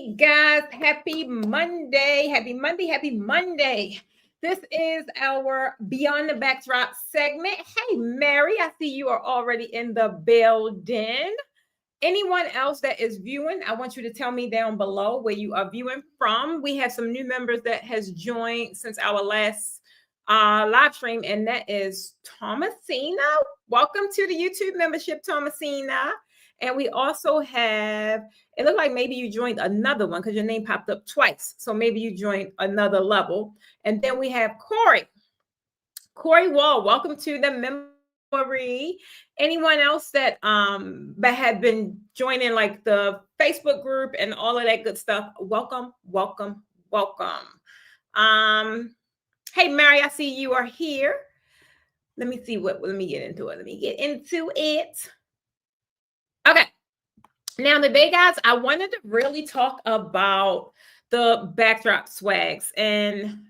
Hey guys, happy Monday. Happy Monday. Happy Monday. This is our Beyond the Backdrop segment. Hey, Mary, I see you are already in the building. Anyone else that is viewing, I want you to tell me down below where you are viewing from. We have some new members that has joined since our last live stream, and that is Thomasina. Welcome to the YouTube membership, Thomasina. And we also have, it looked like maybe you joined another one because your name popped up twice. So maybe you joined another level. And then we have Corey Wall. Welcome to the memory. Anyone else that had been joining like the Facebook group and all of that good stuff, welcome. Hey, Mary, I see you are here. Let me get into it. Okay. Now today, guys, I wanted to really talk about the backdrop swags and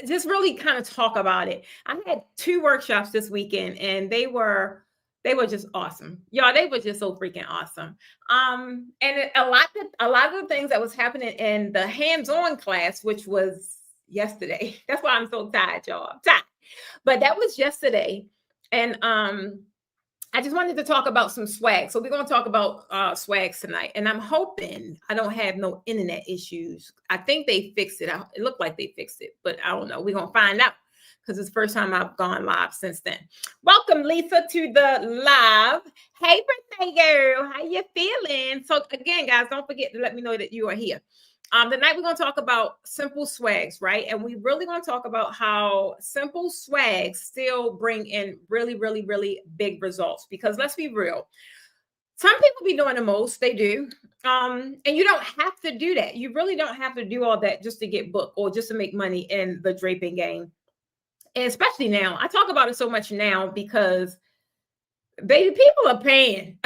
just really kind of talk about it. I had 2 workshops this weekend and they were just awesome. Y'all, they were just so freaking awesome. And a lot of the things that was happening in the hands-on class, which was yesterday. That's why I'm so tired, y'all. I'm tired. But that was yesterday. And I just wanted to talk about some swag. So we're going to talk about swags tonight. And I'm hoping I don't have no internet issues. I think they fixed it. It looked like they fixed it, but I don't know. We're going to find out because it's the first time I've gone live since then. Welcome, Lisa, to the live. Hey, birthday girl. How you feeling? So again, guys, don't forget to let me know that you are here. Tonight we're going to talk about simple swags, right? And we really going to talk about how simple swags still bring in really, really, really big results. Because let's be real, some people be doing the most, they do. And you don't have to do that. You really don't have to do all that just to get booked or just to make money in the draping game. And especially now, I talk about it so much now because, baby, people are paying.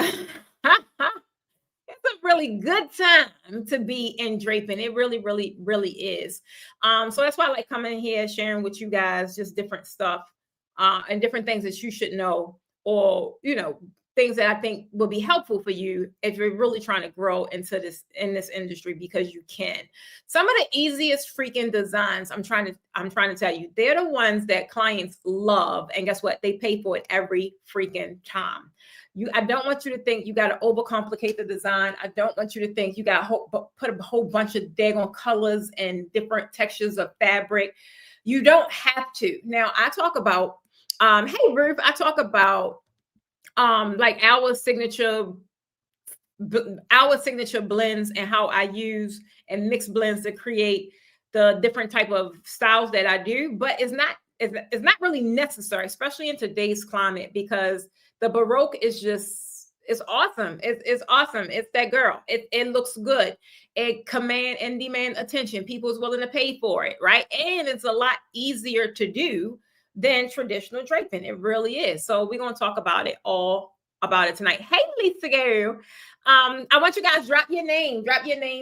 It's a really good time to be in draping. It really, really, really is. So that's why I like coming here, sharing with you guys just different stuff and different things that you should know, or, you know, things that I think will be helpful for you if you're really trying to grow in this industry, because you can. Some of the easiest freaking designs, I'm trying to tell you, they're the ones that clients love. And guess what? They pay for it every freaking time. I don't want you to think you got to overcomplicate the design. I don't want you to think you got to put a whole bunch of daggone colors and different textures of fabric. You don't have to. Now, I talk about, hey, Ruth, I talk about like our signature blends and how I use and mix blends to create the different type of styles that I do. But it's not really necessary, especially in today's climate, because the Baroque is it's awesome. It's awesome. It's that girl. It looks good. It command and demand attention. People's willing to pay for it, right? And it's a lot easier to do than traditional draping. It really is. So we're going to talk about it tonight. Hey, Lisa girl. I want you guys drop your name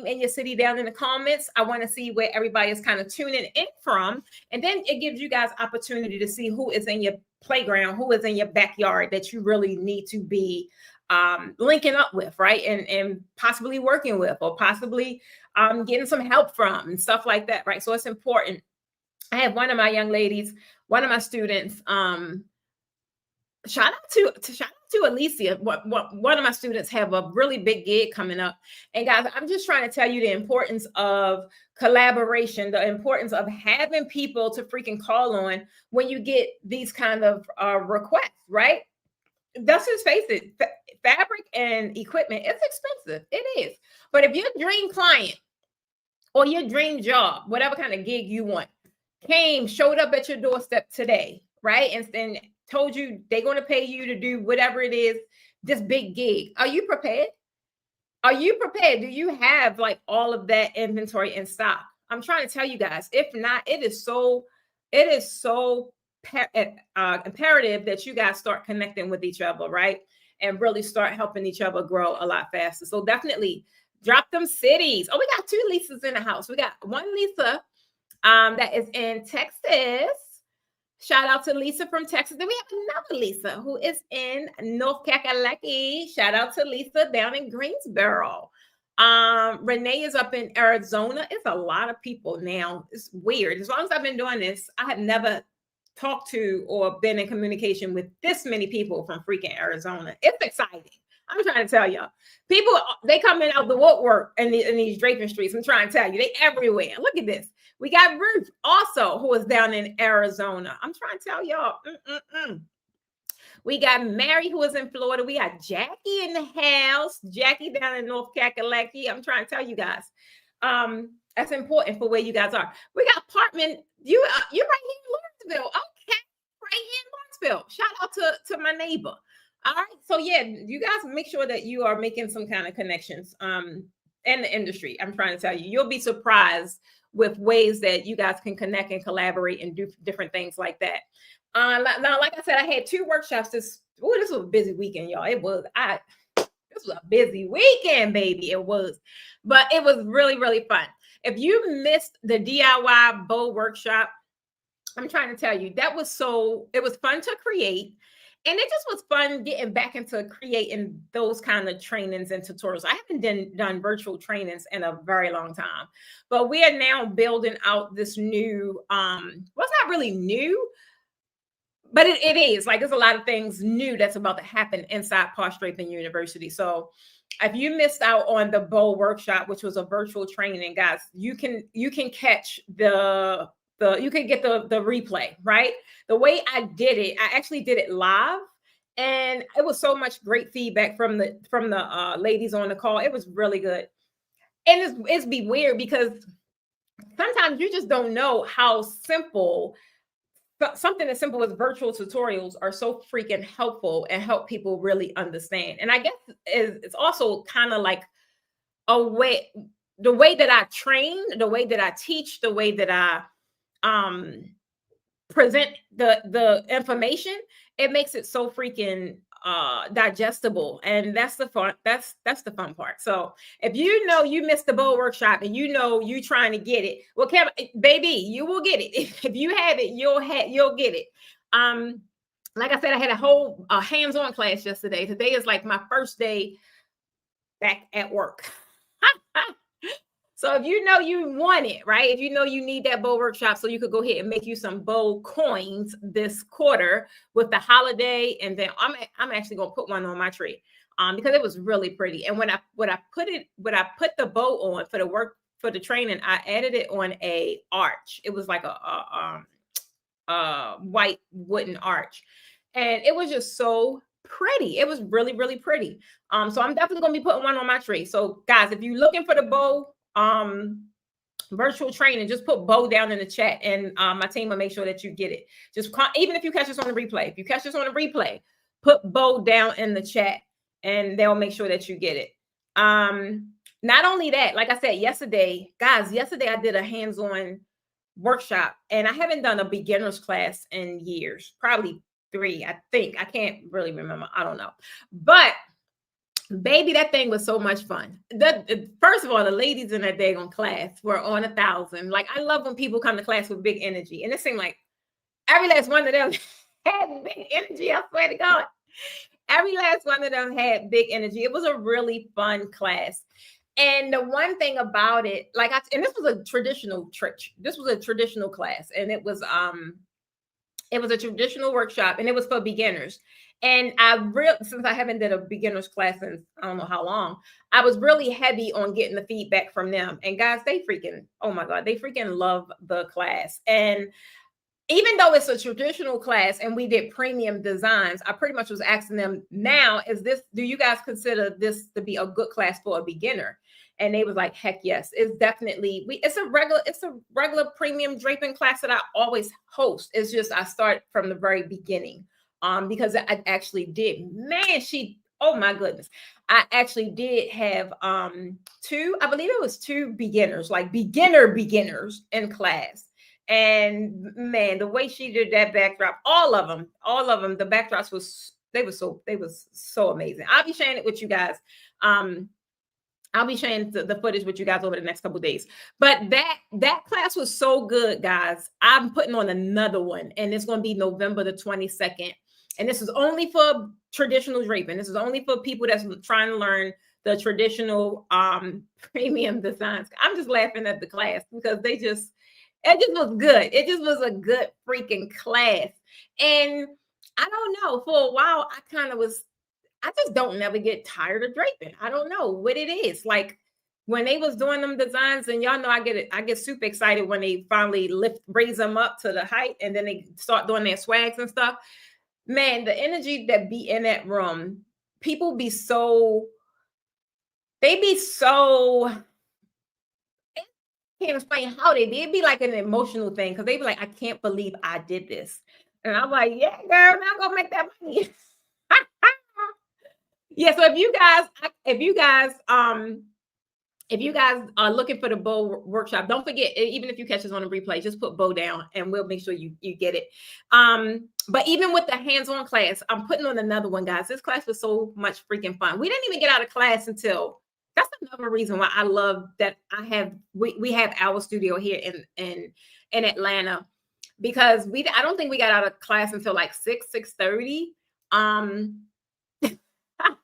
and your city down in the comments. I want to see where everybody is kind of tuning in from. And then it gives you guys opportunity to see who is in your playground, who is in your backyard that you really need to be linking up with, right? And possibly working with, or possibly getting some help from and stuff like that, right? So it's important. I have one of my young ladies, one of my students, shout out to Alicia. One of my students have a really big gig coming up. And guys, I'm just trying to tell you the importance of collaboration, the importance of having people to freaking call on when you get these kind of requests, right? Let's just face it, fabric and equipment is expensive. It is. But if your dream client or your dream job, whatever kind of gig you want, showed up at your doorstep today, right? And told you they're going to pay you to do whatever it is, this big gig. Are you prepared? Are you prepared? Do you have like all of that inventory in stock? I'm trying to tell you guys, if not, it is so imperative that you guys start connecting with each other, right? And really start helping each other grow a lot faster. So definitely drop them cities. Oh, we got 2 Lisas in the house. We got one Lisa that is in Texas. Shout out to Lisa from Texas. Then we have another Lisa who is in North Kakalaki. Shout out to Lisa down in Greensboro. Renee is up in Arizona. It's a lot of people now. It's weird. As long as I've been doing this, I have never talked to or been in communication with this many people from freaking Arizona. It's exciting. I'm trying to tell y'all. People, they come in out the woodwork in these draping streets. I'm trying to tell you, they everywhere. Look at this. We got Ruth also, who is down in Arizona. I'm trying to tell y'all. We got Mary, who is in Florida. We got Jackie in the house. Jackie down in North Kakalaki. I'm trying to tell you guys. That's important for where you guys are. We got apartment. You're right here in Lawrenceville. Okay, right here in Lawrenceville. Shout out to my neighbor. All right. So yeah, you guys make sure that you are making some kind of connections in the industry. I'm trying to tell you, you'll be surprised with ways that you guys can connect and collaborate and do different things like that. Now, like I said, I had 2 workshops this was a busy weekend, y'all. This was a busy weekend, baby. It was, but it was really, really fun. If you missed the DIY bow workshop, I'm trying to tell you, it was fun to create. And it just was fun getting back into creating those kind of trainings and tutorials. I haven't done virtual trainings in a very long time, but we are now building out this new, well, it's not really new, but it is like there's a lot of things new that's about to happen inside Posh Draping University. So if you missed out on the bow workshop, which was a virtual training, guys, you can catch you can get the replay, right? The way I did it, I actually did it live, and it was so much great feedback from the ladies on the call. It was really good. And it's be weird because sometimes you just don't know how simple something as simple as virtual tutorials are so freaking helpful and help people really understand. And I guess it's also kind of like the way that I train, the way that I teach, the way that I present the information, it makes it so freaking digestible, and that's the fun part. So if you know you missed the bow workshop and you know you trying to get it, well, baby, you will get it. If you have it, you'll get it. Like I said, I had a whole hands-on class yesterday. Today is like my first day back at work. So if you know you want it, right? If you know you need that bow workshop so you could go ahead and make you some bow coins this quarter with the holiday, and then I'm actually gonna put one on my tree because it was really pretty. And when I put the bow on for the training, I added it on a arch. It was like a white wooden arch, and it was just so pretty. It was really, really pretty. So I'm definitely gonna be putting one on my tree. So guys, if you're looking for the bow virtual training, just put bow down in the chat, and my team will make sure that you get it. Just even if you catch us on the replay, put bow down in the chat, and they'll make sure that you get it. Not only that, like I said yesterday, guys, I did a hands-on workshop, and I haven't done a beginner's class in years, probably 3, I think. I can't really remember. I don't know, but baby, that thing was so much fun. First of all, the ladies in that daggone class were on 1,000. Like, I love when people come to class with big energy. And it seemed like every last one of them had big energy. I swear to God. Every last one of them had big energy. It was a really fun class. And the one thing about it, and this was a traditional church. This was a traditional class. And it was a traditional workshop, and it was for beginners. And since I haven't did a beginner's class since I don't know how long, I was really heavy on getting the feedback from them. And guys, oh my God, they freaking love the class. And even though it's a traditional class and we did premium designs, I pretty much was asking them, now, do you guys consider this to be a good class for a beginner? And they was like, heck yes. It's definitely, it's a regular premium draping class that I always host. It's just, I start from the very beginning. Because I actually did, oh my goodness. I actually did have I believe it was 2 beginners, like beginners in class. And man, the way she did that backdrop, all of them, the backdrops was so amazing. I'll be sharing it with you guys. I'll be sharing the footage with you guys over the next couple of days. But that class was so good, guys. I'm putting on another one, and it's going to be November the 22nd. And this is only for traditional draping. This is only for people that's trying to learn the traditional premium designs. I'm just laughing at the class because it just was good. It just was a good freaking class. And I don't know, for a while I just don't never get tired of draping. I don't know what it is. Like when they was doing them designs, and y'all know I get super excited when they finally raise them up to the height, and then they start doing their swags and stuff. Man, the energy that be in that room, people be so, they be so, I can't explain how they be. It'd be like an emotional thing because they be like, I can't believe I did this. And I'm like, yeah, girl, now go make that money. Yeah, so if you guys are looking for the bow workshop, don't forget, even if you catch us on a replay, just put bow down and we'll make sure you get it. But even with the hands-on class, I'm putting on another one, guys. This class was so much freaking fun. We didn't even get out of class until, that's another reason why I love that we have our studio here in Atlanta, because I don't think we got out of class until like 6:30.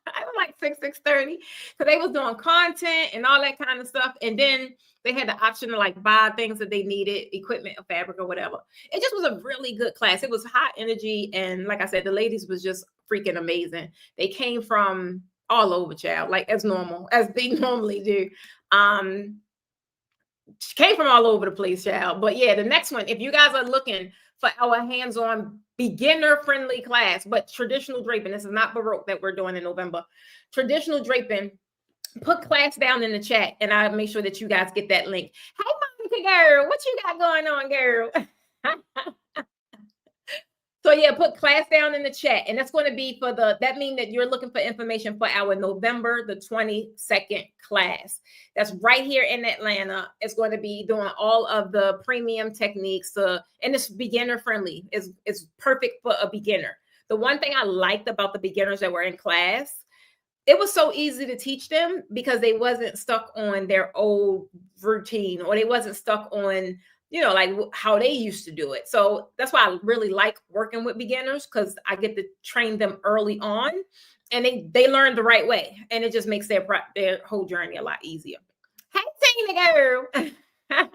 I was like 6:30 because they was doing content and all that kind of stuff. And then they had the option to like buy things that they needed, equipment or fabric or whatever. It just was a really good class. It was high energy. And like I said, the ladies was just freaking amazing. They came from all over, child, like as normal, as they normally do. Came from all over the place, child. But yeah, the next one, if you guys are looking for our hands-on beginner-friendly class, but traditional draping, this is not Baroque that we're doing in November. Traditional draping, put class down in the chat, and I'll make sure that you guys get that link. Hey, Monica girl, what you got going on, girl? So yeah, put class down in the chat, and that's going to be for that means that you're looking for information for our November the 22nd class. That's right here in Atlanta. It's going to be doing all of the premium techniques, and it's beginner friendly. It's perfect for a beginner. The one thing I liked about the beginners that were in class, it was so easy to teach them because they wasn't stuck on their old routine, or they wasn't stuck on, like how they used to do it. So that's why I really like working with beginners, because I get to train them early on, and they learn the right way, and it just makes their whole journey a lot easier. Hey, Tina girl. Hey,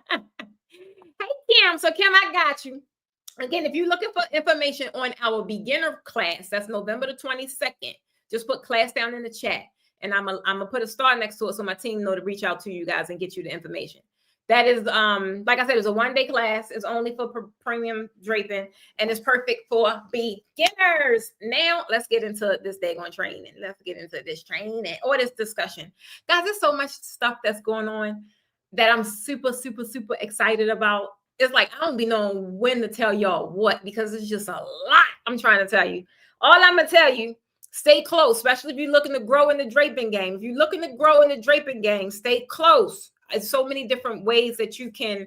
Kim. So Kim, I got you. Again, if you're looking for information on our beginner class, that's November the 22nd. Just put class down in the chat, and I'm gonna put a star next to it so my team know to reach out to you guys and get you the information. That is, like I said, it's a one-day class. It's only for premium draping, and it's perfect for beginners. Now, let's get into this daggone training. Let's get into this training or this discussion. Guys, there's so much stuff that's going on that I'm super, super, super excited about. It's like I don't be knowing when to tell y'all what, because it's just a lot I'm trying to tell you. All I'm going to tell you, stay close, especially if you're looking to grow in the draping game. If you're looking to grow in the draping game, stay close. It's so many different ways that you can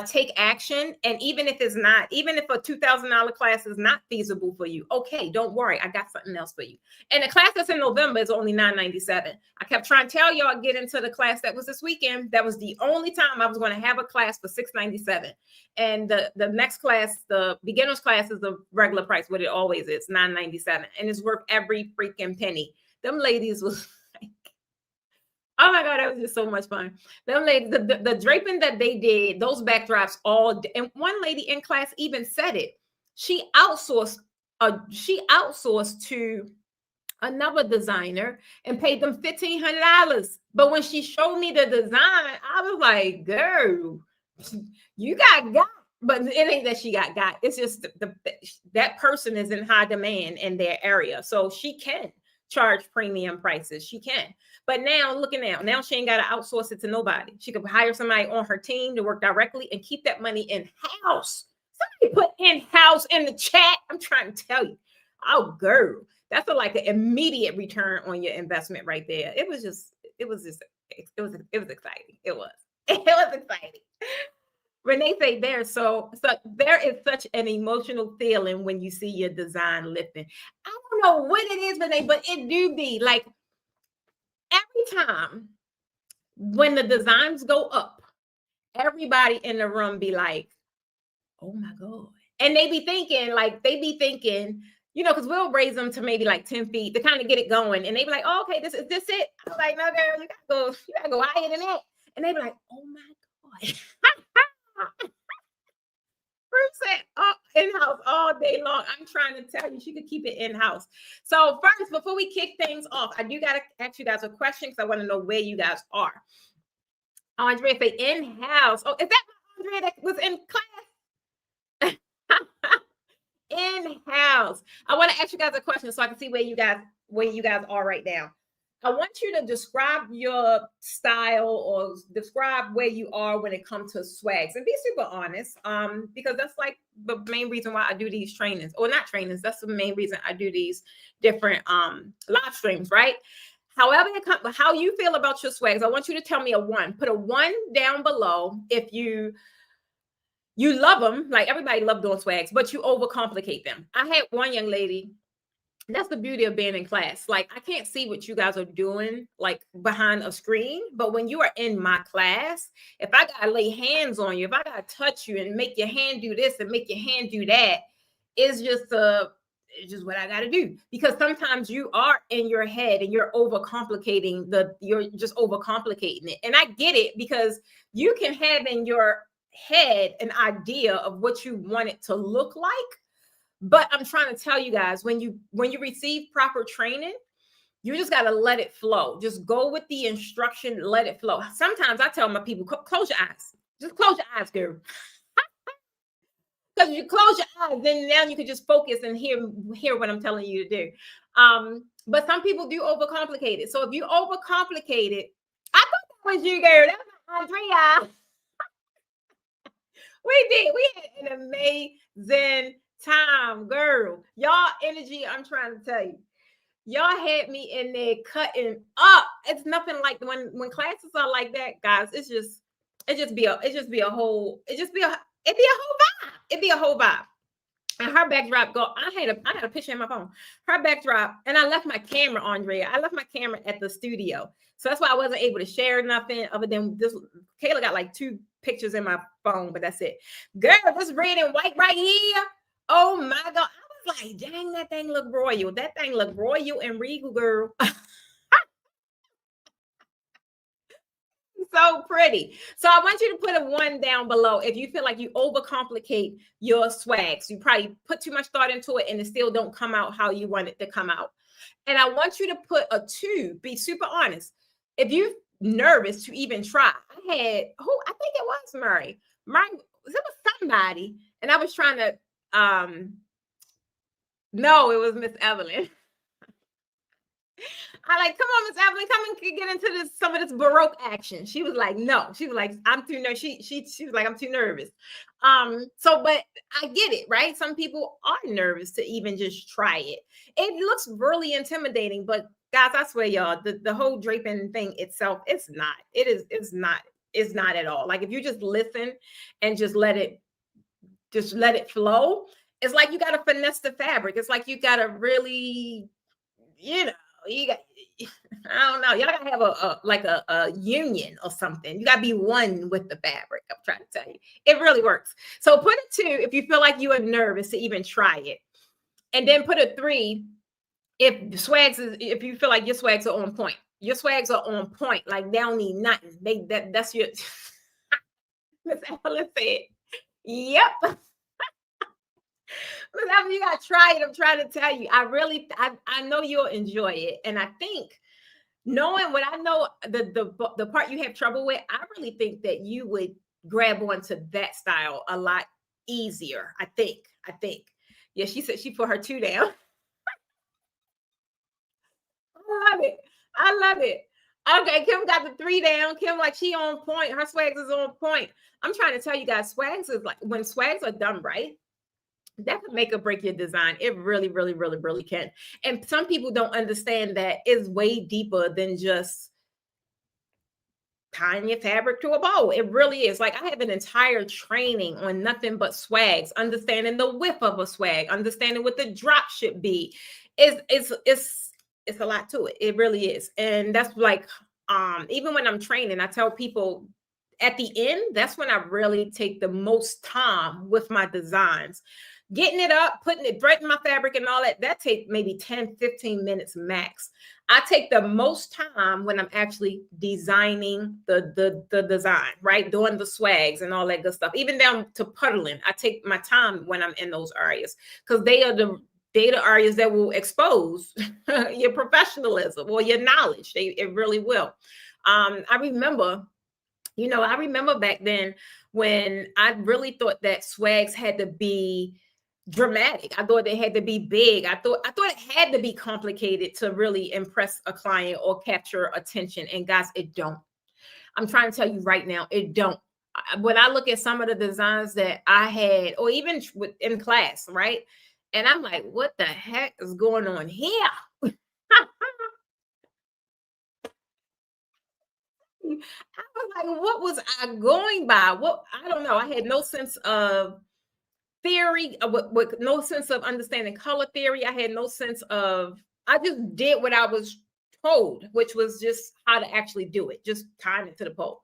take action. And even if a $2,000 class is not feasible for you, okay, don't worry. I got something else for you. And the class that's in November is only $997. I kept trying to tell y'all, get into the class that was this weekend. That was the only time I was going to have a class for $697. And the next class, the beginner's class, is the regular price, what it always is, $997. And it's worth every freaking penny. Them ladies was oh my God, that was just so much fun. Them ladies, the draping that they did, those backdrops and one lady in class even said it. She outsourced to another designer and paid them $1,500. But when she showed me the design, I was like, girl, you got. But it ain't that she got. It's just that person is in high demand in their area. So she can charge premium prices. She can. But now, now she ain't got to outsource it to nobody. She could hire somebody on her team to work directly and keep that money in-house. Somebody put in-house in the chat. I'm trying to tell you. Oh, girl. That's like an immediate return on your investment right there. It was exciting. It was exciting. When they say there is such an emotional feeling when you see your design lifting. I don't know what it is, but it do be like every time when the designs go up, everybody in the room be like, oh my God. And they be thinking, you know, because we'll raise them to maybe like 10 feet to kind of get it going. And they be like, oh, okay, this is this it. I was like, no, girl, you gotta go higher than that. And they be like, oh my God. Bruce said, oh, in-house all day long. I'm trying to tell you, she could keep it in-house. So first, before we kick things off, I do gotta ask you guys a question because I want to know where you guys are. Andrea say in-house. Oh, is that Andrea that was in class? In-house. I want to ask you guys a question so I can see where you guys are right now. I want you to describe your style or describe where you are when it comes to swags and be super honest. Because that's like the main reason why I do these trainings, or not trainings. That's the main reason I do these different live streams, right? However, how you feel about your swags, I want you to tell me a 1. Put a 1 down below if you love them. Like everybody loves doing swags, but you overcomplicate them. I had one young lady. That's the beauty of being in class. Like I can't see what you guys are doing like behind a screen, but when you are in my class, if I gotta lay hands on you, if I gotta touch you and make your hand do this and make your hand do that, it's just what I gotta do. Because sometimes you are in your head and you're you're just overcomplicating it. And I get it because you can have in your head an idea of what you want it to look like. But I'm trying to tell you guys, when you receive proper training, you just got to let it flow. Just go with the instruction, let it flow. Sometimes I tell my people, close your eyes. Just close your eyes, girl. Because you close your eyes, then now you can just focus and hear what I'm telling you to do. But some people do overcomplicate it. So if you overcomplicate it, I thought that was you, girl. That was Andrea. We had an amazing time, girl. Y'all energy, I'm trying to tell you. Y'all had me in there cutting up. It's nothing like when classes are like that, guys. It'd be a whole vibe. It'd be a whole vibe. And her backdrop I had a picture in my phone. Her backdrop, and I left my camera, Andrea. I left my camera at the studio. So that's why I wasn't able to share nothing other than this. Kayla got like 2 pictures in my phone, but that's it. Girl, this red and white right here. Oh my God. I was like, dang, that thing look royal. That thing look royal and regal, girl. So pretty. So I want you to put a 1 down below if you feel like you overcomplicate your swags. You probably put too much thought into it and it still don't come out how you want it to come out. And I want you to put a 2. Be super honest. If you're nervous to even try, I think it was Murray. It was somebody, and I was trying to no, it was Miss Evelyn. I like, come on, Miss Evelyn, come and get into some of this Baroque action. She was like, no. She was like, I'm too nervous. She was like, I'm too nervous. But I get it, right? Some people are nervous to even just try it. It looks really intimidating, but guys, I swear, y'all, the whole draping thing itself, it's not at all. Like if you just listen and just let it flow, it's like you got to finesse the fabric. It's like you got to really, I don't know. Y'all gotta have a union or something. You gotta be one with the fabric. I'm trying to tell you, it really works. So put a 2 if you feel like you are nervous to even try it, and then put a 3 if you feel like your swags are on point. Your swags are on point. Like they don't need nothing. That's your. Miss Evelyn said, "Yep." You gotta try it. I'm trying to tell you. I know you'll enjoy it, and I think knowing what I know, the part you have trouble with, I really think that you would grab onto that style a lot easier. I think. Yeah, she said she put her 2 down. I love it. Okay, Kim got the 3 down. Kim, like, she on point. Her swags is on point. I'm trying to tell you guys, swags is like, when swags are done right, that can make or break your design. It really, really, really, really can. And some people don't understand that it's way deeper than just tying your fabric to a bow. It really is. Like I have an entire training on nothing but swags, understanding the width of a swag, understanding what the drop should be. It's a lot to it. It really is. And that's like, even when I'm training, I tell people at the end, that's when I really take the most time with my designs. Getting it up, putting it, threading my fabric and all that, that takes maybe 10, 15 minutes max. I take the most time when I'm actually designing the design, right? Doing the swags and all that good stuff. Even down to puddling. I take my time when I'm in those areas because they are the data areas that will expose your professionalism or your knowledge. It really will. I remember back then when I really thought that swags had to be dramatic. I thought they had to be big. I thought it had to be complicated to really impress a client or capture attention. And guys, it don't. I'm trying to tell you right now, it don't. When I look at some of the designs that I had, or even in class, right? And I'm like, what the heck is going on here? I was like, what was I going by? What, I don't know. I had no sense of theory, with no sense of understanding color theory. I had no sense of, I just did what I was told, which was just how to actually do it, just tying it to the pole.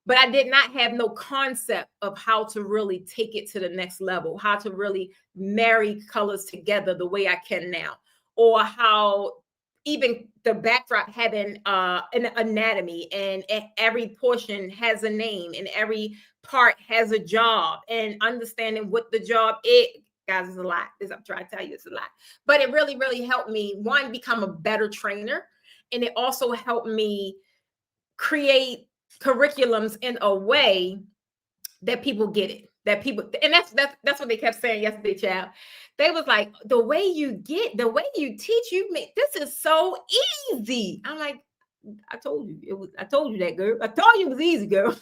But I did not have no concept of how to really take it to the next level, how to really marry colors together the way I can now, or how even the backdrop having an anatomy, and every portion has a name and every part has a job, and understanding what the job is. Guys, it's a lot. I'm trying to tell you, it's a lot. But it really, really helped me, one, become a better trainer. And it also helped me create curriculums in a way that people get it, that people, and that's what they kept saying yesterday, child. They was like, the way you teach, you make this is so easy. I'm like, I told you that, girl. I told you it was easy, girl.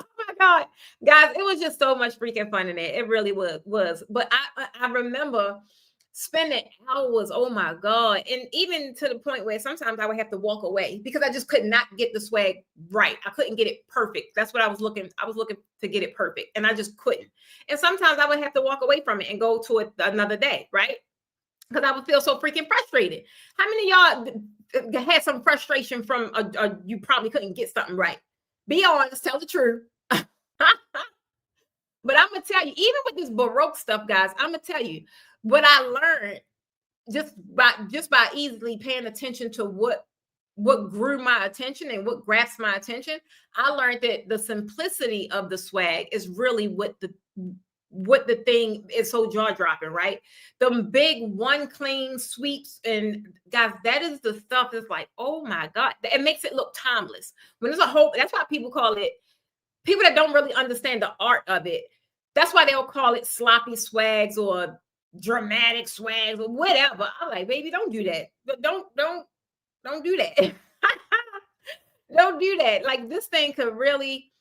Oh my God, guys, it was just so much freaking fun in it. It really was. But I remember spending hours, oh my God. And even to the point where sometimes I would have to walk away because I just could not get the swag right. I couldn't get it perfect. That's what I was looking to get it perfect, and I just couldn't. And sometimes I would have to walk away from it and go to it another day, right? Because I would feel so freaking frustrated. How many of y'all had some frustration from you probably couldn't get something right? Be honest, tell the truth. But I'm gonna tell you, even with this Baroque stuff, guys, I'm gonna tell you what I learned just by easily paying attention to what grew my attention and what grasped my attention. I learned that the simplicity of the swag is really what the thing is so jaw-dropping, right? The big one clean sweeps, and guys, that is the stuff that's like, oh my God, it makes it look timeless. When there's a whole, that's why people call it, people that don't really understand the art of it, that's why they'll call it sloppy swags or dramatic swags or whatever. I'm like, baby, don't do that. But don't do that. Don't do that. Like, this thing could really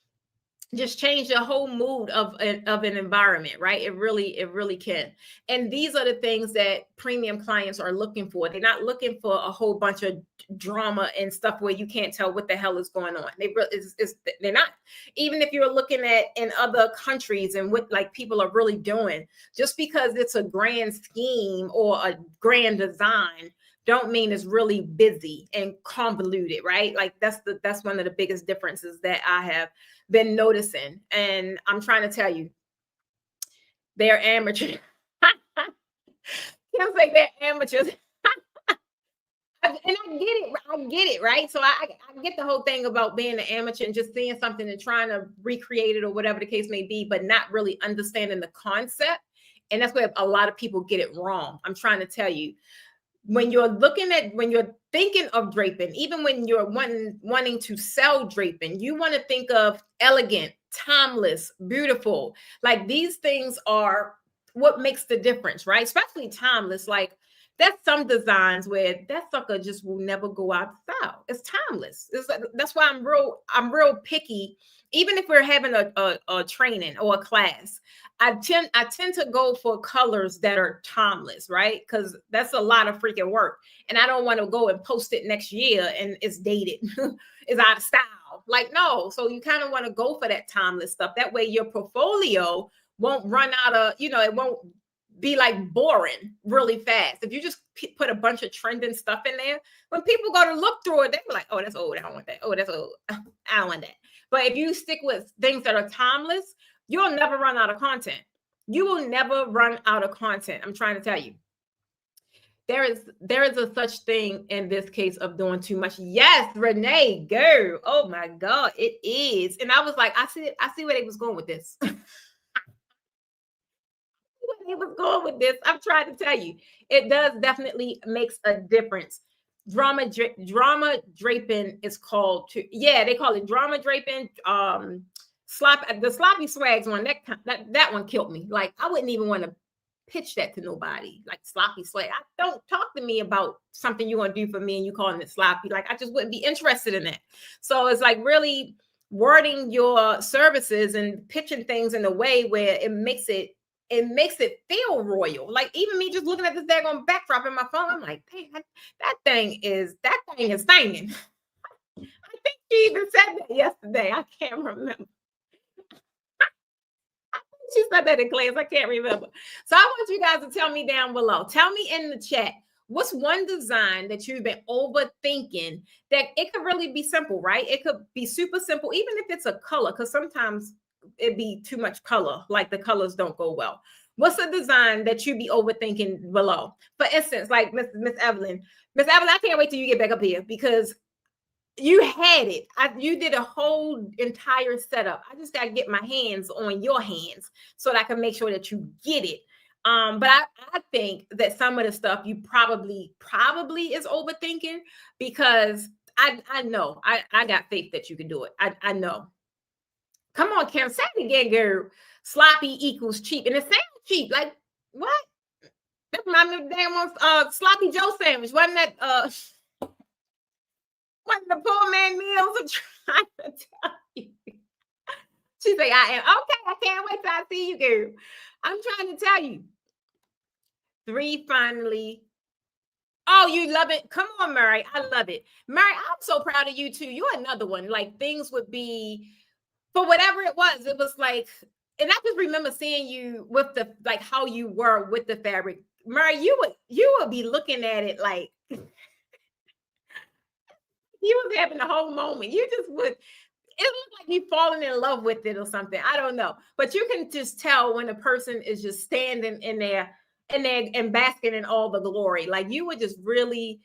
just change the whole mood of an environment, right? It really can. And these are the things that premium clients are looking for. They're not looking for a whole bunch of drama and stuff where you can't tell what the hell is going on. They're not. Even if you're looking at in other countries and what like people are really doing, just because it's a grand scheme or a grand design don't mean it's really busy and convoluted, right? Like that's one of the biggest differences that I have been noticing. And I'm trying to tell you, they're amateurs. Can't say they're amateurs. And I get it, right? So I get the whole thing about being an amateur and just seeing something and trying to recreate it or whatever the case may be, but not really understanding the concept. And that's where a lot of people get it wrong. I'm trying to tell you, when you're thinking of draping, even when you're wanting to sell draping, you want to think of elegant, timeless, beautiful. Like, these things are what makes the difference, right? Especially timeless. Like, there's some designs where that sucker just will never go out of style. It's timeless. That's why I'm real picky. Even if we're having a training or a class, I tend to go for colors that are timeless, right? Because that's a lot of freaking work. And I don't want to go and post it next year and it's dated, it's out of style. Like, no. So you kind of want to go for that timeless stuff. That way your portfolio won't run out of, it won't be like boring really fast. If you just put a bunch of trending stuff in there, when people go to look through it, they're like, oh, that's old. I don't want that. Oh, that's old. I don't want that. But if you stick with things that are timeless, You'll never run out of content. You will never run out of content. I'm trying to tell you. There is a such thing in this case of doing too much. Yes, Renee, girl. Oh my God, it is. And I was like, I see where they was going with this. Where they was going with this. I'm trying to tell you, it does definitely makes a difference. Drama draping is called they call it drama draping. The sloppy swags one that one killed me. Like I wouldn't even want to pitch that to nobody, like sloppy swag. I don't talk to me about something you're gonna do for me and you calling it sloppy. Like I just wouldn't be interested in that. So it's like really wording your services and pitching things in a way where it makes it feel royal. Like even me just looking at this daggone backdrop in my phone, I'm like, dang, that thing is stinging. I think she even said that yesterday. I can't remember. She said that in class. I can't remember. So I want you guys to tell me down below. Tell me in the chat, what's one design that you've been overthinking that it could really be simple, right? It could be super simple, even if it's a color, because sometimes it'd be too much color, like the colors don't go well. What's a design that you be overthinking below? For instance, like Miss Evelyn. Miss Evelyn, I can't wait till you get back up here because you had it. You did a whole entire setup. I just got to get my hands on your hands so that I can make sure that you get it. But I think that some of the stuff you probably is overthinking because I know I got faith that you can do it. I know. Come on, Kim, say it again, girl. Sloppy equals cheap, and it sounds cheap. Like what? That's my damn sloppy Joe sandwich. Wasn't that one of the poor man meals? I'm trying to tell you. She say, I am okay. I can't wait till I see you, girl. I'm trying to tell you. 3 finally. Oh, you love it. Come on, Mary. I love it. Mary, I'm so proud of you too. You're another one. Like things would be for whatever it was like, and I just remember seeing you with the like how you were with the fabric. Mary, you would be looking at it like you was having a whole moment. You just would, it looked like you falling in love with it or something. I don't know. But you can just tell when a person is just standing in there and basking in all the glory. Like you would just really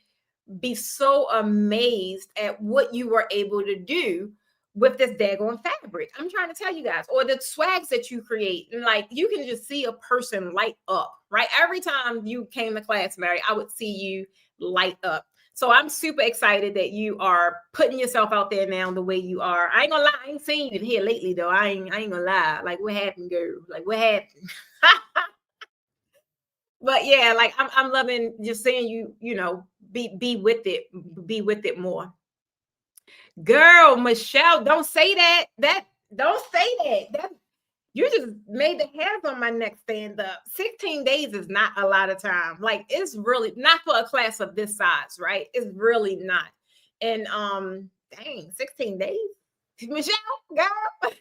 be so amazed at what you were able to do with this daggone fabric. I'm trying to tell you guys, or the swags that you create. And like you can just see a person light up, right? Every time you came to class, Mary, I would see you light up. So I'm super excited that you are putting yourself out there now the way you are. I ain't gonna lie, I ain't seen you here lately though. I ain't gonna lie. Like what happened, girl? Like what happened? But yeah, like I'm loving just seeing you, be with it more. Girl, Michelle, don't say that. Don't say that. You just made the hairs on my neck stand up. 16 days is not a lot of time. Like it's really not for a class of this size, right? It's really not. And dang, 16 days. Michelle, girl.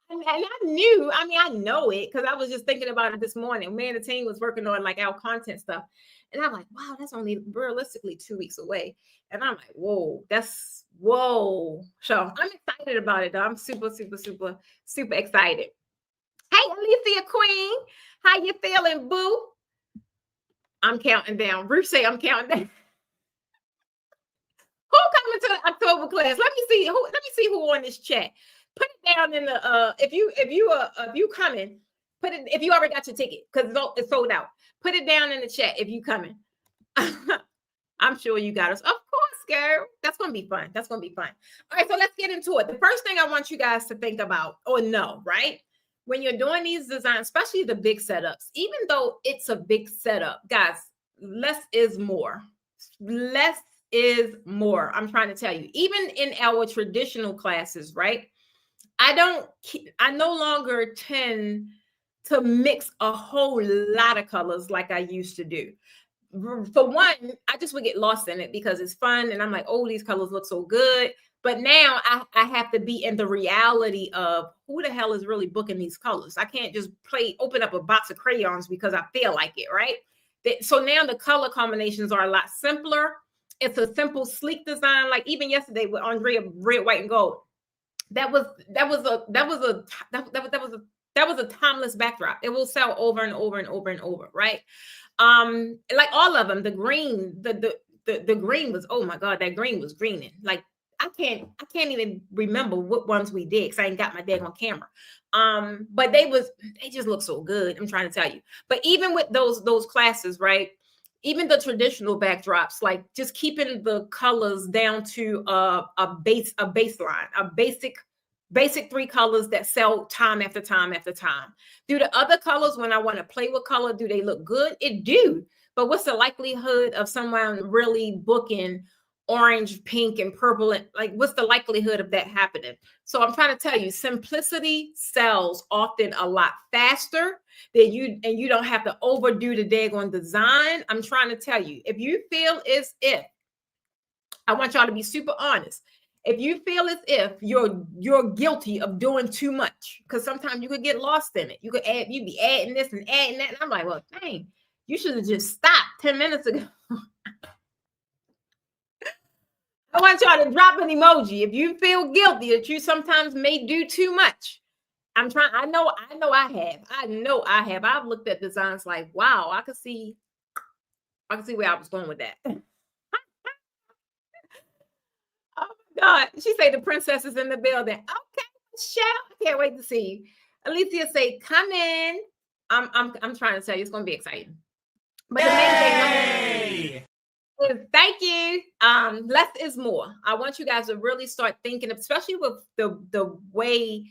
And I know it because I was just thinking about it this morning. Me and the team was working on like our content stuff. And I'm like, wow, that's only realistically 2 weeks away. And I'm like, whoa. So I'm excited about it though. I'm super, super, super, super excited. Hey, Alicia Queen. How you feeling, boo? I'm counting down. Ruth say I'm counting down. Who coming to the October class? Let me see who on this chat. Put it down in the if you coming, put it if you already got your ticket because it's sold out. Put it down in the chat if you coming. I'm sure you got us. Of course, girl. That's gonna be fun. All right, so let's get into it. The first thing I want you guys to think about or know, right? When you're doing these designs, especially the big setups, even though it's a big setup, guys, less is more. Less is more. I'm trying to tell you, even in our traditional classes, right? I no longer tend to mix a whole lot of colors like I used to do. For one, I just would get lost in it because it's fun. And I'm like, oh, these colors look so good. But now I have to be in the reality of who the hell is really booking these colors. I can't just open up a box of crayons because I feel like it, right? So now the color combinations are a lot simpler. It's a simple, sleek design. Like even yesterday with Andrea, red, white, and gold. that was a timeless backdrop. It will sell over and over and over and over, right? Like all of them. The green, the green was, oh my god, that green was greening. Like I can't even remember what ones we did because I ain't got my dang on camera. But they just look so good. I'm trying to tell you. But even with those classes, right? Even the traditional backdrops, like just keeping the colors down to a baseline, a basic 3 colors that sell time after time after time. Do the other colors, when I want to play with color, do they look good? It do. But what's the likelihood of someone really booking orange, pink, and purple? And like, what's the likelihood of that happening? So I'm trying to tell you, simplicity sells often a lot faster than you don't have to overdo the daggone design. I'm trying to tell you, if you feel as if, I want y'all to be super honest. If you feel as if you're guilty of doing too much, because sometimes you could get lost in it. You'd be adding this and adding that. And I'm like, well, dang, you should have just stopped 10 minutes ago. I want y'all to drop an emoji if you feel guilty that you sometimes may do too much. I know I have. I've looked at designs like, wow, I can see where I was going with that. Oh my God. She say the princess is in the building. Okay, Michelle. I can't wait to see you. Alicia say, come in. I'm trying to tell you, it's gonna be exciting. But the main thing is, thank you. Less is more. I want you guys to really start thinking, especially with the way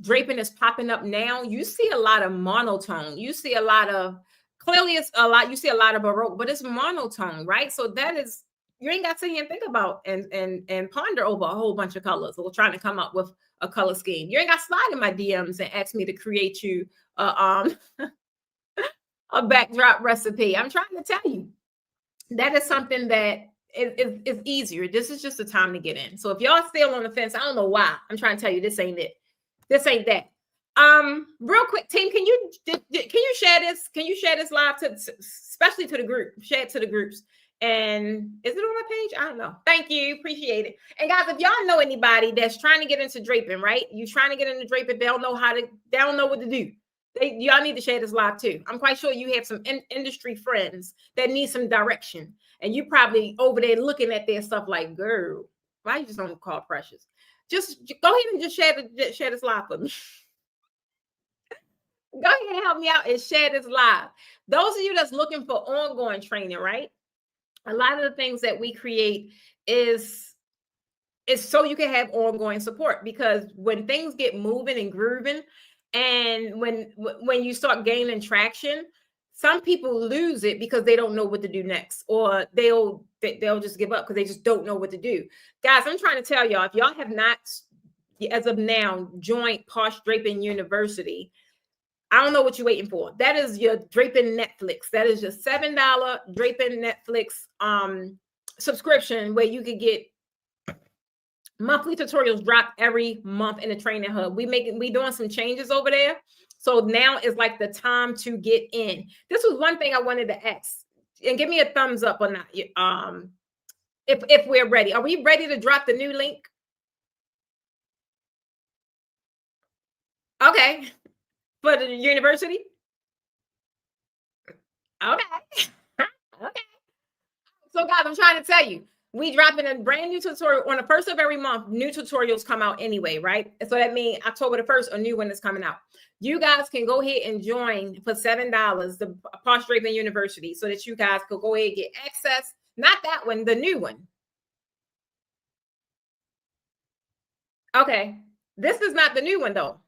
draping is popping up now. You see a lot of monotone. You see a lot of, clearly it's a lot, you see a lot of Baroque, but it's monotone, right? So that is, you ain't got to sit here and think about and ponder over a whole bunch of colors or trying to come up with a color scheme. You ain't got to slide in my DMs and ask me to create you a backdrop recipe. I'm trying to tell you, that is something that is easier. This is just the time to get in. So if y'all still on the fence, I don't know why. I'm trying to tell you, this ain't it. This ain't that. Real quick, team, can you share this? Can you share this live to, especially to the group? Share it to the groups. And is it on my page? I don't know. Thank you. Appreciate it. And guys, if y'all know anybody that's trying to get into draping, right? You trying to get into draping, they don't know what to do. Y'all need to share this live too. I'm quite sure you have some industry friends that need some direction. And you probably over there looking at their stuff like, girl, why you just don't call Precious? Just go ahead and just share this live with me. Go ahead and help me out and share this live. Those of you that's looking for ongoing training, right? A lot of the things that we create is so you can have ongoing support, because when things get moving and grooving, and when you start gaining traction, some people lose it because they don't know what to do next, or they'll just give up because they just don't know what to do. Guys, I'm trying to tell y'all, if y'all have not, as of now, joined Posh Draping University, I don't know what you're waiting for. That is your Draping Netflix. That is your $7 Draping Netflix subscription, where you could get monthly tutorials drop every month in the training hub. We doing some changes over there. So now is like the time to get in. This was one thing I wanted to ask, and give me a thumbs up on that. If we're ready. Are we ready to drop the new link? Okay. For the university? Okay. Okay. So guys, I'm trying to tell you, we dropping a brand new tutorial on the first of every month. New tutorials come out anyway, right? So that means October the 1st, a new one is coming out. You guys can go ahead and join for $7, the Posh Draping University, so that you guys could go ahead and get access. Not that one, the new one. Okay. This is not the new one though.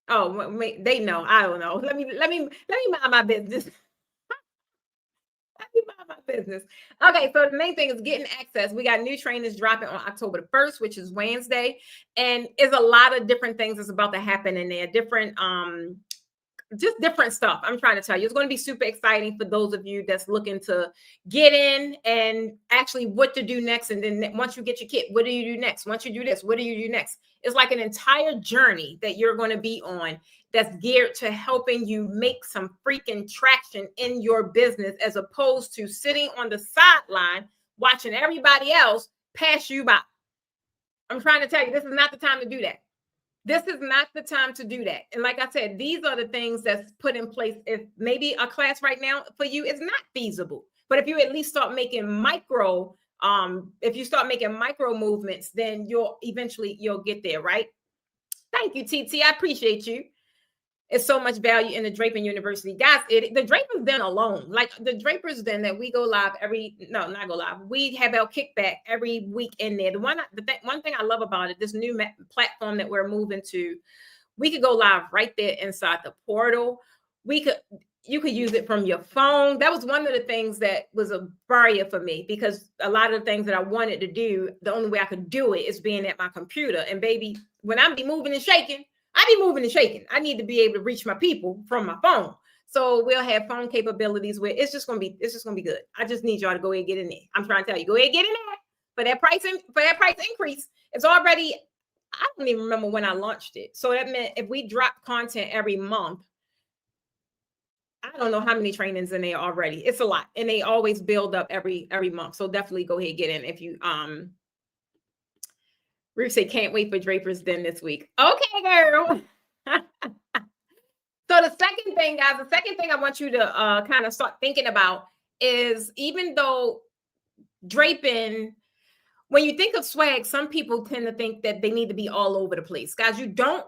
Oh, they know. I don't know. Let me mind my business. Let me mind my business. Okay, so the main thing is getting access. We got new trainings dropping on October the 1st, which is Wednesday, and it's a lot of different things that's about to happen in there. Different just different stuff. I'm trying to tell you, it's going to be super exciting for those of you that's looking to get in and actually what to do next. And then once you get your kit, what do you do next? Once you do this, what do you do next? It's like an entire journey that you're going to be on that's geared to helping you make some freaking traction in your business, as opposed to sitting on the sideline watching everybody else pass you by. I'm trying to tell you, this is not the time to do that. This is not the time to do that. And like I said, these are the things that's put in place. If maybe a class right now for you is not feasible, but if you at least start making micro, if you start making micro movements, then you'll get there, right? Thank you, TT. I appreciate you. It's so much value in the Draper University. Guys, the Draper's Den alone, like the Draper's Den that we go live not go live. We have our kickback every week in there. One thing I love about it, this new platform that we're moving to, we could go live right there inside the portal. You could use it from your phone. That was one of the things that was a barrier for me, because a lot of the things that I wanted to do, the only way I could do it is being at my computer. And baby, when I be moving and shaking, I be moving and shaking. I need to be able to reach my people from my phone. So we'll have phone capabilities where it's just gonna be good. I just need y'all to go ahead and get in there. I'm trying to tell you, go ahead and get in there. For that price increase, it's already, I don't even remember when I launched it. So that meant if we drop content every month, I don't know how many trainings in there already. It's a lot. And they always build up every month. So definitely go ahead and get in if you Ruth say, can't wait for Draper's Den this week. Okay, girl. So the second thing, guys, I want you to kind of start thinking about is, even though draping, when you think of swag, some people tend to think that they need to be all over the place. Guys, you don't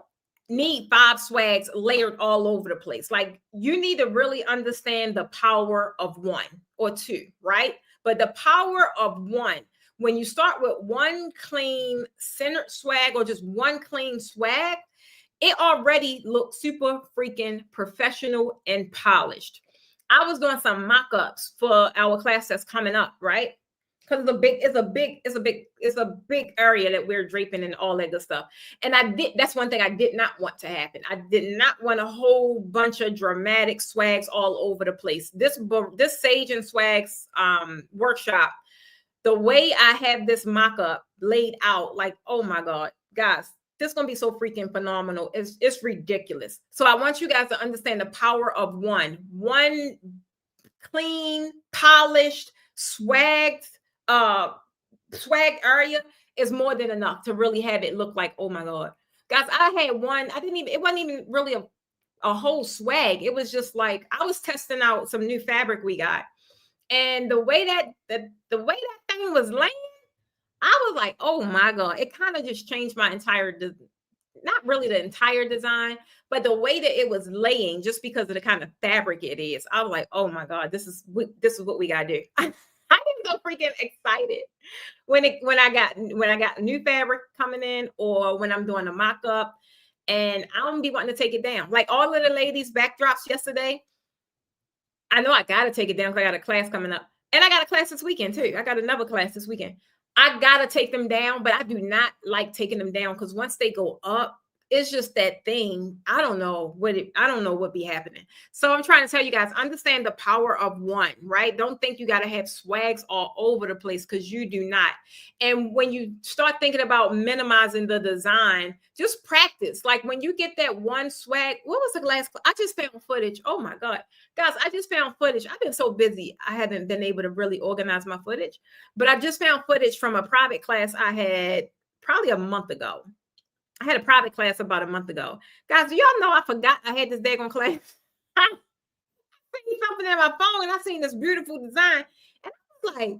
need 5 swags layered all over the place. Like, you need to really understand the power of 1 or 2, right? But the power of 1, when you start with 1 clean centered swag or just 1 clean swag, it already looks super freaking professional and polished. I was doing some mock-ups for our class that's coming up, right? Because it's a big area that we're draping and all that good stuff. And that's one thing I did not want to happen. I did not want a whole bunch of dramatic swags all over the place. This Sage and Swags workshop, the way I have this mock-up laid out, like, oh my God, guys, this is going to be so freaking phenomenal. It's ridiculous. So I want you guys to understand the power of 1 clean, polished, swag area is more than enough to really have it look like, oh my God. Guys, I had one, it wasn't even really a whole swag. It was just like, I was testing out some new fabric we got. And the way that thing was laying, I was like, oh my God, it kind of just changed my not really the entire design, but the way that it was laying, just because of the kind of fabric it is. I was like, oh my God, this is what we gotta do. I get so freaking excited when I got new fabric coming in, or when I'm doing a mock-up, and I don't be wanting to take it down. Like all of the ladies' backdrops yesterday, I know I gotta take it down because I got a class coming up. And I got a class this weekend too. I got another class this weekend. I gotta take them down, but I do not like taking them down, because once they go up, it's just that thing. I don't know what be happening. So I'm trying to tell you guys, understand the power of 1, right? Don't think you got to have swags all over the place, because you do not. And when you start thinking about minimizing the design, just practice. Like when you get that 1 swag, what was the last? I just found footage. Oh my God, guys, I just found footage. I've been so busy, I haven't been able to really organize my footage, but I just found footage from a private class I had probably a month ago. I had a private class about a month ago. Guys, do y'all know I forgot I had this daggone class? I seen something on my phone and I seen this beautiful design. And I was like,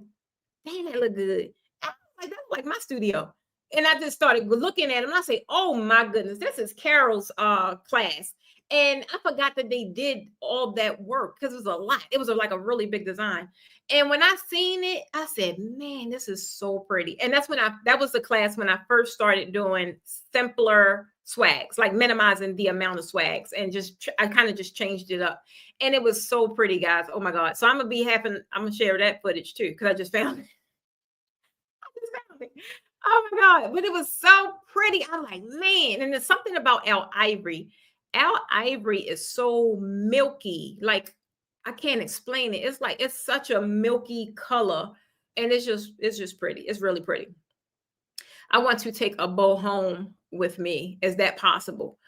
dang, that look good. I was like, that's like my studio. And I just started looking at them and I say, oh my goodness, this is Carol's class. And I forgot that they did all that work, because it was a lot. It was like a really big design. And when I seen it, I said, man, this is so pretty. And that was the class when I first started doing simpler swags, like minimizing the amount of swags, and I kind of just changed it up. And it was so pretty, guys. Oh my God. So I'm going to share that footage too, because I just found it. Oh my God. But it was so pretty. I'm like, man. And there's something about our ivory. Our ivory is so milky. Like, I can't explain it. It's like, it's such a milky color, and it's just pretty. It's really pretty. I want to take a bow home with me. Is that possible?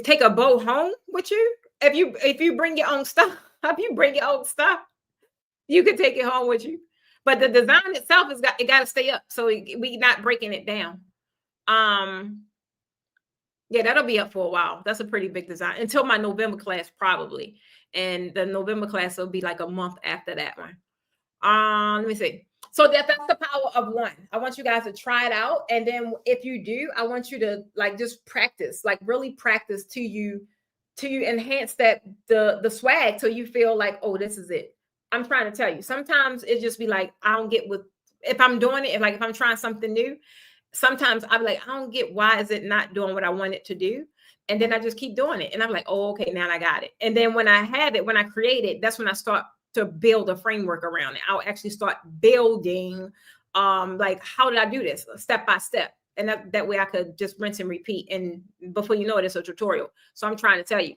Take a bow home with you? If you bring your own stuff, you can take it home with you. But the design itself it got to stay up, so we not breaking it down. Yeah, that'll be up for a while. That's a pretty big design until my November class, probably. And the November class will be like a month after that one. Let me see. So that's the power of one. I want you guys to try it out. And then if you do, I want you to like just practice, like really practice to you enhance that the swag till you feel like, oh, this is it. I'm trying to tell you. Sometimes it just be like, I don't get with if I'm doing it, like if I'm trying something new, sometimes I'm like, I don't get why is it not doing what I want it to do. And then I just keep doing it. And I'm like, oh, okay, now I got it. And then when I have it, when I create it, that's when I start to build a framework around it. I'll actually start building like, how did I do this step by step? And that way I could just rinse and repeat. And before you know it, it's a tutorial. So I'm trying to tell you.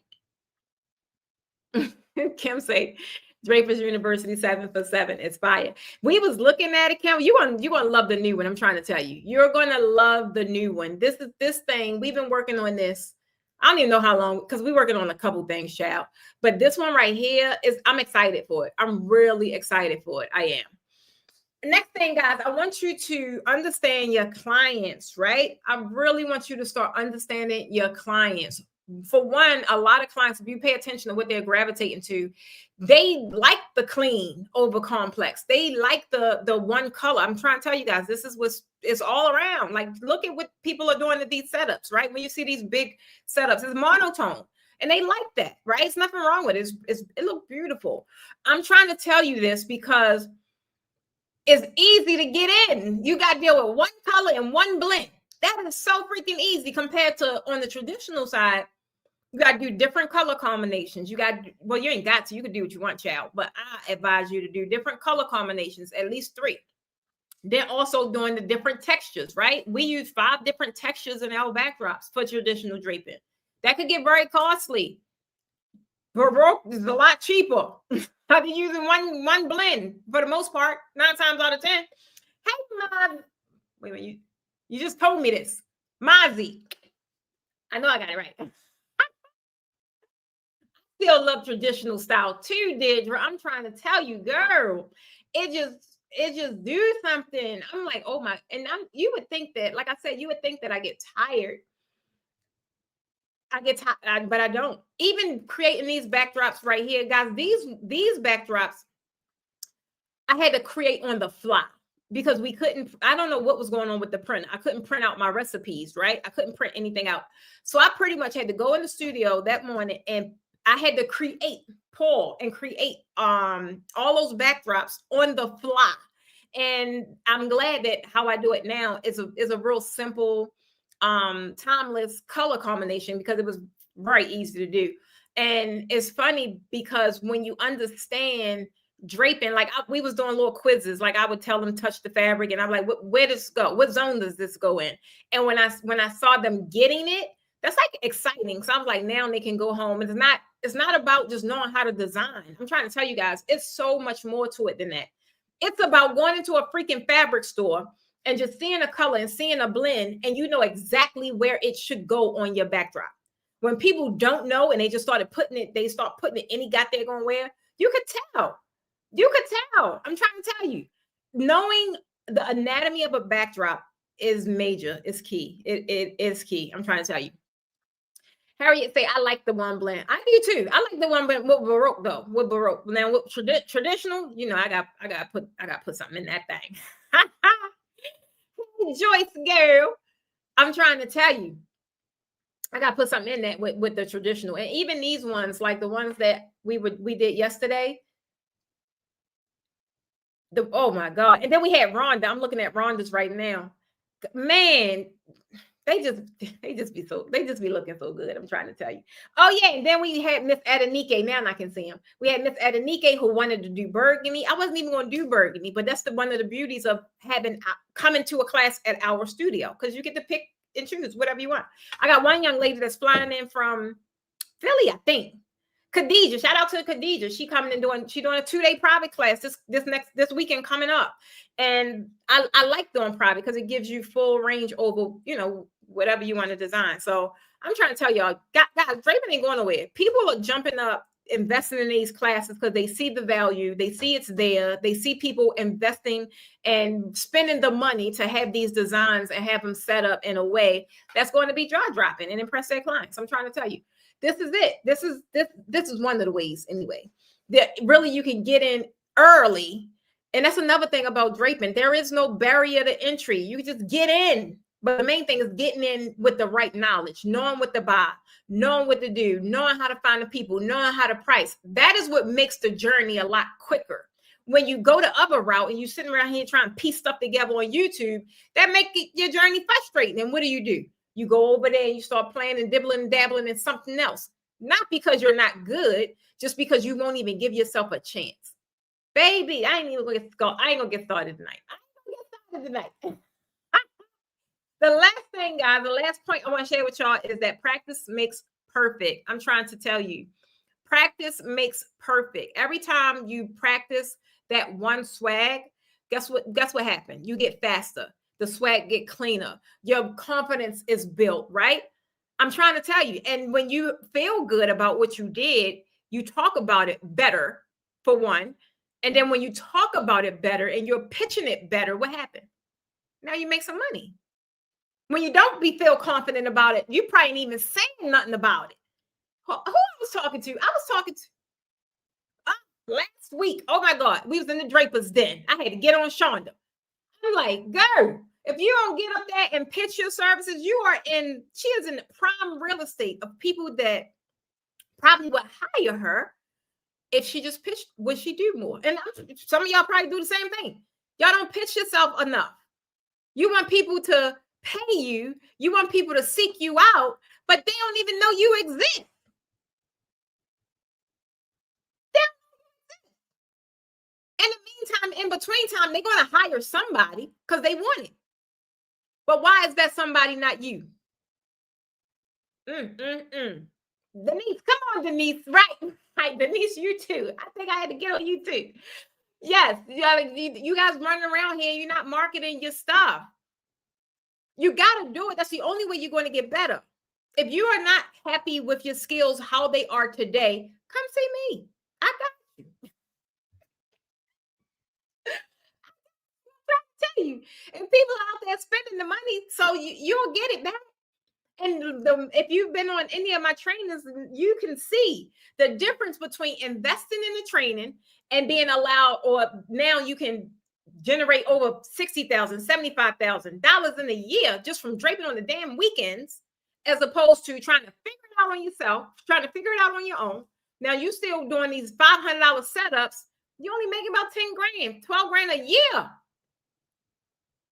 Kim say Draper's University 7 for 7. It's fire. We was looking at it, Kim. You're gonna love the new one. I'm trying to tell you. You're gonna love the new one. This thing. We've been working on this. I don't even know how long, because we're working on a couple things, child. But this one right here I'm excited for it. I'm really excited for it. I am. Next thing, guys, I want you to understand your clients, right? I really want you to start understanding your clients. For one, a lot of clients, if you pay attention to what they're gravitating to, they like the clean over complex. They like the one color. I'm trying to tell you guys, this is it's all around. Like, look at what people are doing to these setups, right? When you see these big setups, it's monotone. And they like that, right? It's nothing wrong with it. It looks beautiful. I'm trying to tell you this because it's easy to get in. You got to deal with one color and one blend. That is so freaking easy compared to on the traditional side. You got to do different color combinations. You ain't got to. You can do what you want, child. But I advise you to do different color combinations, at least 3. Then also doing the different textures, right? We use 5 different textures in our backdrops for traditional draping. That could get very costly. Baroque is a lot cheaper. I've been using one blend for the most part, 9 times out of 10. Hey, Mom. Wait a minute. You just told me this. Mozzie. I know I got it right. Still love traditional style too, Deirdre. I'm trying to tell you, girl. It just do something. I'm like, oh my, and you would think that, like I said, you would think that I get tired. I get tired, but I don't. Even creating these backdrops right here, guys, these backdrops, I had to create on the fly because we couldn't, I don't know what was going on with the print. I couldn't print out my recipes, right? I couldn't print anything out. So I pretty much had to go in the studio that morning and I had to create all those backdrops on the fly. And I'm glad that how I do it now is a real simple, timeless color combination because it was very easy to do. And it's funny because when you understand draping, like we was doing little quizzes, like I would tell them touch the fabric and I'm like, where does this go? What zone does this go in? And when I saw them getting it, that's like exciting. So I'm like, now they can go home. It's not about just knowing how to design. I'm trying to tell you guys, it's so much more to it than that. It's about going into a freaking fabric store and just seeing a color and seeing a blend, and you know exactly where it should go on your backdrop. When people don't know and they just start putting it any got they're gonna wear, you could tell. You could tell. I'm trying to tell you. Knowing the anatomy of a backdrop is major. It's key. It is key. I'm trying to tell you. Harriet say, I like the one blend. I do too. I like the one blend with Baroque though. With Baroque. Now with traditional, you know, I got put something in that thing. Joyce girl. I'm trying to tell you. I got to put something in that with the traditional. And even these ones, like the ones that we did yesterday. Oh my God. And then we had Rhonda. I'm looking at Rhonda's right now. Man, they just be looking so good. I'm trying to tell you. Oh yeah, and then we had Miss Adenike. Now I can see him. We had Miss Adenike who wanted to do burgundy. I wasn't even going to do burgundy, but that's one of the beauties of having coming to a class at our studio because you get to pick and choose whatever you want. I got one young lady that's flying in from Philly, I think. Khadijah, shout out to Khadijah. She's doing a 2-day private class this weekend coming up. And I like doing private because it gives you full range over, you know, whatever you want to design. So I'm trying to tell y'all, guys, draping ain't going nowhere. People are jumping up investing in these classes because they see the value, they see it's there, they see people investing and spending the money to have these designs and have them set up in a way that's going to be jaw-dropping and impress their clients. I'm trying to tell you, this is it. This is one of the ways, anyway, that really you can get in early. And that's another thing about draping. There is no barrier to entry. You just get in. But the main thing is getting in with the right knowledge, knowing what to buy, knowing what to do, knowing how to find the people, knowing how to price. That is what makes the journey a lot quicker. When you go the other route and you're sitting around here trying to piece stuff together on YouTube, that makes your journey frustrating. And what do? You go over there and you start playing and dibbling and dabbling in something else. Not because you're not good, just because you won't even give yourself a chance. Baby, I ain't gonna get started tonight. The last thing, guys, the last point I want to share with y'all is that practice makes perfect. I'm trying to tell you, practice makes perfect. Every time you practice that one swag, guess what happened? You get faster. The swag get cleaner. Your confidence is built, right? I'm trying to tell you. And when you feel good about what you did, you talk about it better, for one. And then when you talk about it better and you're pitching it better, what happened? Now you make some money. When you don't feel confident about it, you probably ain't even saying nothing about it. Who I was talking to? I was talking to last week. Oh my God, we was in the Draper's Den. I had to get on Shonda. I'm like, girl, if you don't get up there and pitch your services, she is in the prime real estate of people that probably would hire her if she just pitched. Would she do more? And some of y'all probably do the same thing. Y'all don't pitch yourself enough. You want people to pay you. You want people to seek you out, but they don't even know you exist. In the meantime, in between time, they're going to hire somebody because they want it. But why is that somebody not you? Denise, come on, Denise. Right, Denise, you too. I think I had to get on you too. Yes, you guys running around here, you're not marketing your stuff. You got to do it. That's the only way you're going to get better. If you are not happy with your skills, how they are today, come see me. I got you. I'm trying to tell you. And people out there spending the money, so you'll get it back. And if you've been on any of my trainings, you can see the difference between investing in the training and being allowed, or now you can generate over $60,000, $75,000 in a year just from draping on the damn weekends, as opposed to trying to figure it out on yourself, trying to figure it out on your own. Now you still doing these $500 setups. You only making about 10 grand, 12 grand a year.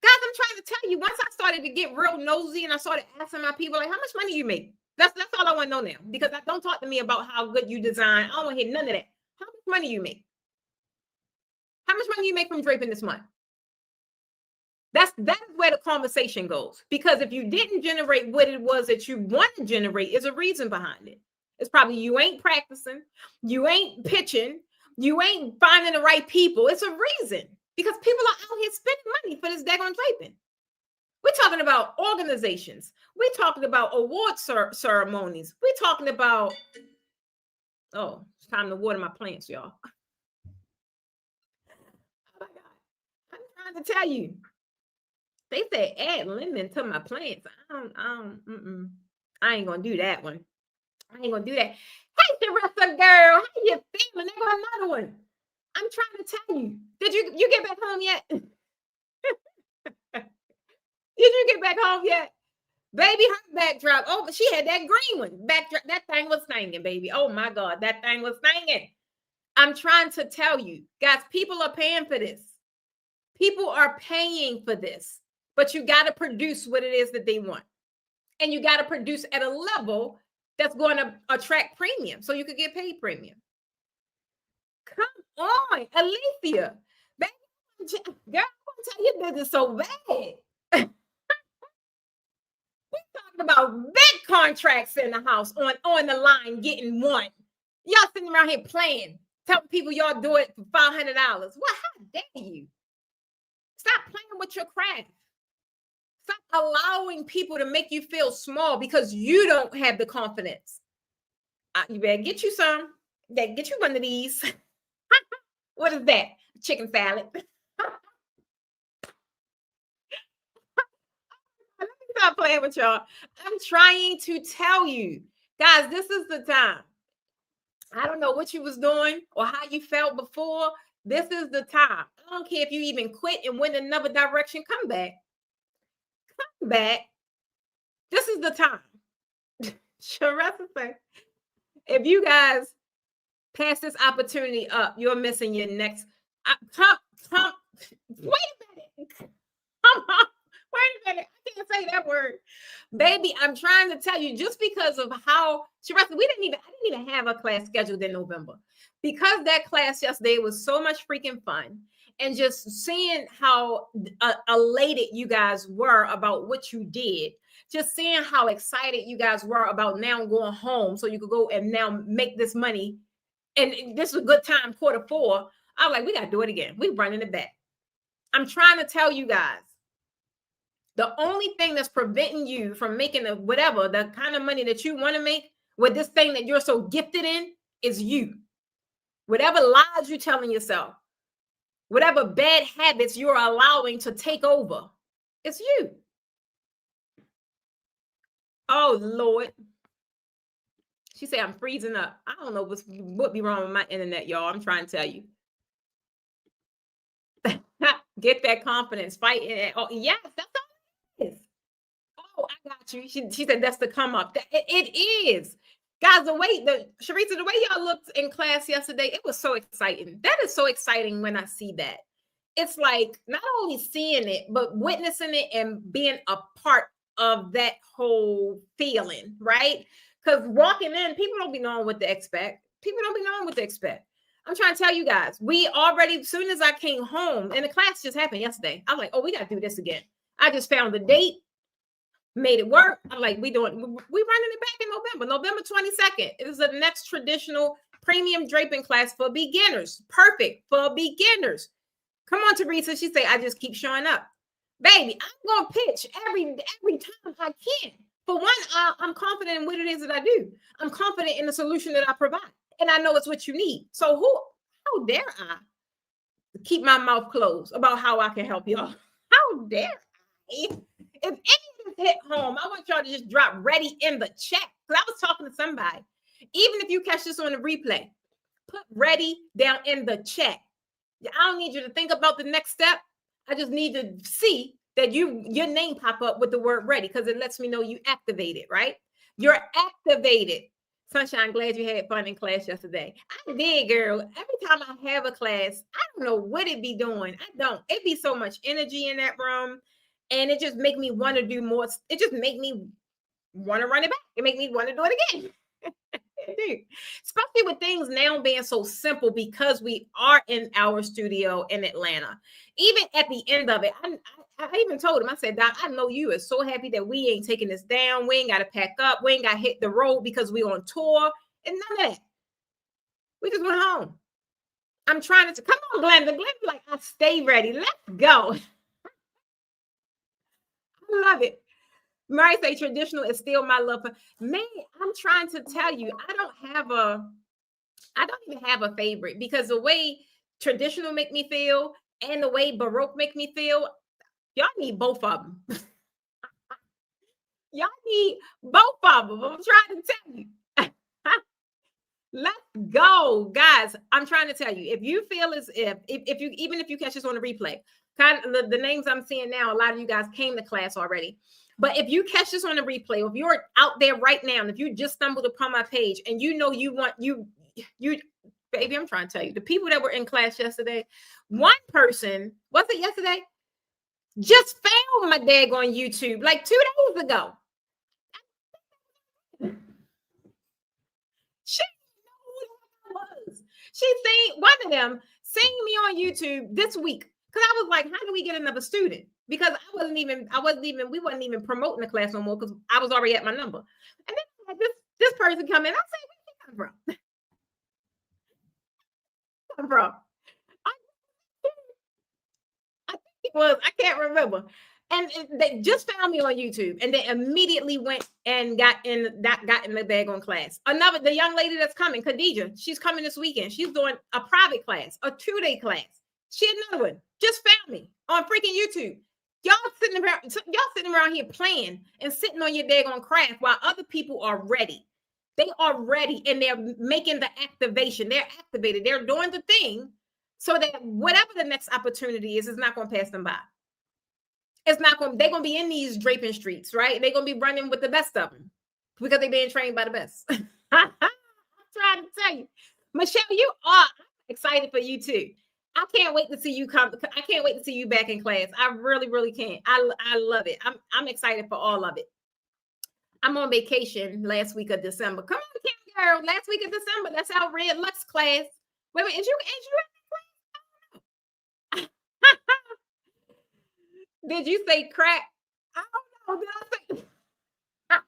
Guys, I'm trying to tell you, once I started to get real nosy and I started asking my people, like, how much money you make? That's all I want to know now. Because don't talk to me about how good you design. I don't want to hear none of that. How much money you make? How much money you make from draping this month? That is where the conversation goes. Because if you didn't generate what it was that you want to generate, there's a reason behind it. It's probably you ain't practicing, you ain't pitching, you ain't finding the right people. It's a reason. Because people are out here spending money for this daggone draping. We're talking about organizations. We're talking about award ceremonies. We're talking about, oh, it's time to water my plants, y'all. Oh my God. I'm trying to tell you. They said add lemon to my plants. I ain't gonna do that one. I ain't gonna do that. Hey, Teresa girl, how you feeling? There go another one. I'm trying to tell you. Did you get back home yet? Did you get back home yet? Baby, her backdrop. Oh, she had that green one. Backdrop. That thing was singing, baby. Oh my God, that thing was singing. I'm trying to tell you, guys, people are paying for this. People are paying for this. But you got to produce what it is that they want. And you got to produce at a level that's going to attract premium so you could get paid premium. Come on, Alicia. Baby, girl, I'm tell you this is so bad. We're talking about big contracts in the house on the line getting one. Y'all sitting around here playing, telling people y'all do it for $500. Well, how dare you? Stop playing with your craft. Stop allowing people to make you feel small because you don't have the confidence. You better get you some. Get you one of these. What is that? Chicken salad. Let me stop playing with y'all. I'm trying to tell you, guys, this is the time. I don't know what you was doing or how you felt before. This is the time. I don't care if you even quit and went another direction. Come back. Come back. This is the time. Sharessa said, if you guys pass this opportunity up, you're missing your next. Come. Wait a minute. Come on. Wait a minute. I can't say that word. Baby, I'm trying to tell you, just because of how Sharessa, I didn't even have a class scheduled in November. Because that class yesterday was so much freaking fun. And just seeing how elated you guys were about what you did, just seeing how excited you guys were about now going home so you could go and now make this money. And this was a good time, Q4. I was like, we got to do it again. We're running it back. I'm trying to tell you guys, the only thing that's preventing you from making the kind of money that you want to make with this thing that you're so gifted in is you. Whatever lies you're telling yourself, whatever bad habits you're allowing to take over, it's you. Oh, Lord. She said, I'm freezing up. I don't know what be wrong with my internet, y'all. I'm trying to tell you. Get that confidence, fight it. Oh, yes, that's all it is. Oh, I got you. She said that's the come up. It is. Guys, Sharissa, the way y'all looked in class yesterday, it was so exciting. That is so exciting when I see that. It's like not only seeing it, but witnessing it and being a part of that whole feeling, right? Because walking in, people don't be knowing what to expect. People don't be knowing what to expect. I'm trying to tell you guys, as soon as I came home, and the class just happened yesterday, I was like, oh, we got to do this again. I just found the date, made it work. I'm like, we running it back in November 22nd. It is the next traditional premium draping class for beginners. Perfect for beginners. Come on, Teresa. She say, I just keep showing up. Baby, I'm going to pitch every time I can. For one, I'm confident in what it is that I do. I'm confident in the solution that I provide. And I know it's what you need. So how dare I keep my mouth closed about how I can help y'all? How dare I? If any of this hit home, I want y'all to just drop ready in the chat. Because I was talking to somebody. Even if you catch this on the replay, put ready down in the chat. I don't need you to think about the next step. I just need to see that your name pop up with the word ready, because it lets me know you activated, right? You're activated. Sunshine, glad you had fun in class yesterday. I did, girl. Every time I have a class, I don't know what it be doing. I don't. It be so much energy in that room. And it just make me want to do more. It just make me want to run it back. It make me want to do it again. Especially with things now being so simple, because we are in our studio in Atlanta. Even at the end of it, I even told him, I said, Doc, I know you are so happy that we ain't taking this down. We ain't got to pack up. We ain't got to hit the road because we on tour and none of that. We just went home. I'm trying to come on, Glenda. Glenda's like, I stay ready. Let's go. I love it. Mary say traditional is still my love. Man, I'm trying to tell you, I don't even have a favorite, because the way traditional make me feel and the way Baroque make me feel, y'all need both of them. Y'all need both of them. I'm trying to tell you. Let's go, guys. I'm trying to tell you, if you feel as if you, even if you catch this on the replay, kind of the names I'm seeing now, a lot of you guys came to class already. But if you catch this on the replay, if you're out there right now, and if you just stumbled upon my page and you know you want you baby, I'm trying to tell you, the people that were in class yesterday, one person, was it yesterday? Just found my dag on YouTube like 2 days ago. She seen one of them seeing me on YouTube this week, because I was like, how do we get another student? Because we wasn't even promoting the class no more, because I was already at my number. And then this person come in. I say, where you come from? Bro, I think it was, I can't remember. And they just found me on YouTube, and they immediately went and got in the daggone class. The young lady that's coming, Khadija, she's coming this weekend. She's doing a private class, a 2-day class. She another one. Just found me on freaking YouTube. Y'all sitting around here playing and sitting on your daggone craft while other people are ready. They are ready, and they're making the activation. They're activated. They're doing the thing so that whatever the next opportunity is not going to pass them by. It's not going. They're going to be in these draping streets, right? They're going to be running with the best of them because they're being trained by the best. I'm trying to tell you, Michelle, you are excited for you too. I can't wait to see you come. I can't wait to see you back in class. I really, really can't. I love it. I'm excited for all of it. I'm on vacation last week of December. Come on, Kim girl. Last week of December. That's our Red Lux class. Wait, is you Did you say crack? I don't know. Did I say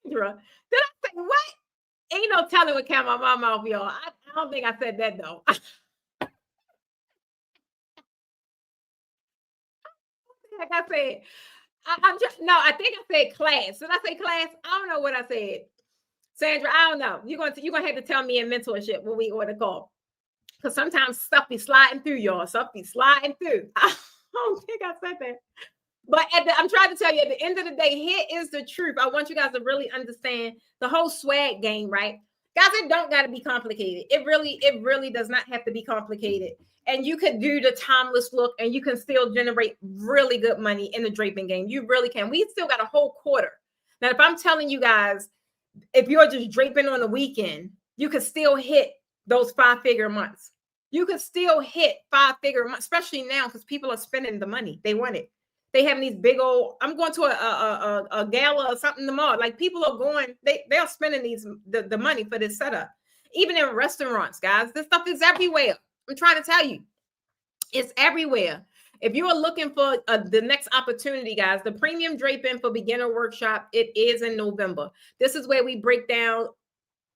Sandra? Did I say what? Ain't no telling what came out my mouth, y'all. I don't think I said that though. Like I said, I think I said class. Did I say class? I don't know what I said. Sandra, I don't know. You're gonna have to tell me in mentorship what we ought to call. Because sometimes stuff be sliding through, y'all. Stuff be sliding through. I don't think I said that. But I'm trying to tell you, at the end of the day, here is the truth. I want you guys to really understand the whole swag game, right? Guys, it don't got to be complicated. It really does not have to be complicated. And you could do the timeless look, and you can still generate really good money in the draping game. You really can. We still got a whole quarter. Now, if I'm telling you guys, if you're just draping on the weekend, you could still hit those 5-figure months. You could still hit 5-figure months, especially now because people are spending the money. They want it. They have these big old, I'm going to a gala or something tomorrow. Like people are going, they're spending the money for this setup. Even in restaurants, guys, this stuff is everywhere. I'm trying to tell you, it's everywhere. If you are looking for the next opportunity, guys, the Premium Draping for Beginner Workshop, it is in November. This is where we break down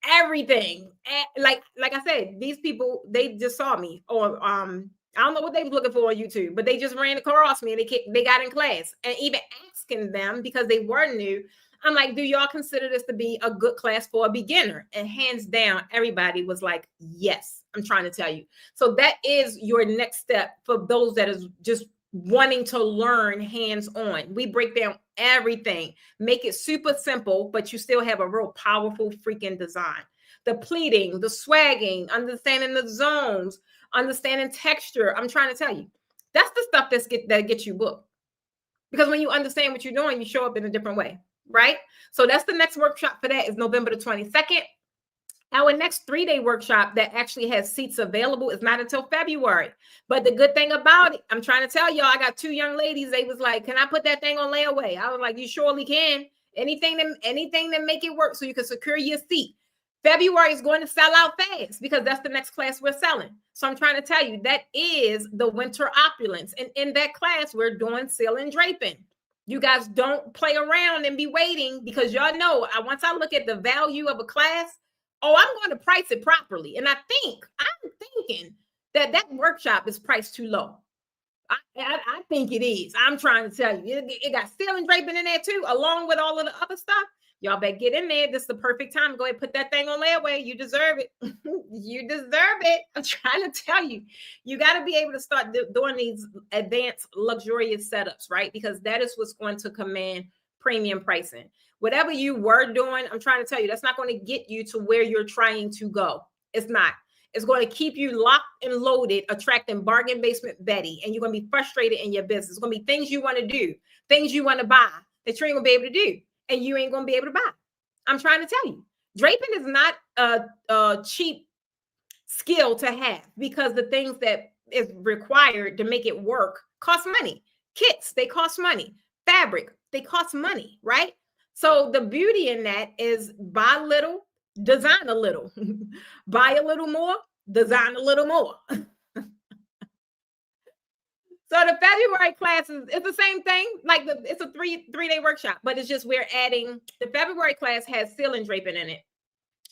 everything. Like I said, these people, they just saw me, or I don't know what they were looking for on YouTube, but they just ran across me and they got in class. And even asking them, because they were new, I'm like, do y'all consider this to be a good class for a beginner? And hands down, everybody was like, yes. I'm trying to tell you. So that is your next step for those that is just wanting to learn hands-on. We break down everything, make it super simple, but you still have a real powerful freaking design. The pleating, the swagging, understanding the zones, understanding texture. I'm trying to tell you, that's the stuff that gets you booked. Because when you understand what you're doing, you show up in a different way, right? So that's the next workshop for that is November the 22nd. Our next 3-day workshop that actually has seats available is not until February. But the good thing about it, I'm trying to tell y'all, I got 2 young ladies. They was like, can I put that thing on layaway? I was like, you surely can. Anything that make it work so you can secure your seat. February is going to sell out fast because that's the next class we're selling. So I'm trying to tell you, that is the winter opulence. And in that class, we're doing ceiling draping. You guys don't play around and be waiting, because y'all know, once I look at the value of a class, I'm going to price it properly. And I'm thinking that workshop is priced too low. I think it is. I'm trying to tell you, it got ceiling draping in there too, along with all of the other stuff. Y'all better get in there. This is the perfect time. Go ahead and put that thing on layaway. You deserve it. You deserve it. I'm trying to tell you, you got to be able to start doing these advanced, luxurious setups, right? Because that is what's going to command premium pricing. Whatever you were doing, I'm trying to tell you, that's not going to get you to where you're trying to go. It's not. It's going to keep you locked and loaded, attracting bargain basement Betty, and you're going to be frustrated in your business. It's going to be things you want to do, things you want to buy that you ain't going to be able to do, and you ain't going to be able to buy. I'm trying to tell you, draping is not a cheap skill to have, because the things that is required to make it work cost money. Kits, they cost money. Fabric, they cost money, right? So the beauty in that is buy little, design a little. Buy a little more, design a little more. So the February class it's the same thing. Like it's a three-day workshop, but it's just we're adding, the February class has ceiling draping in it.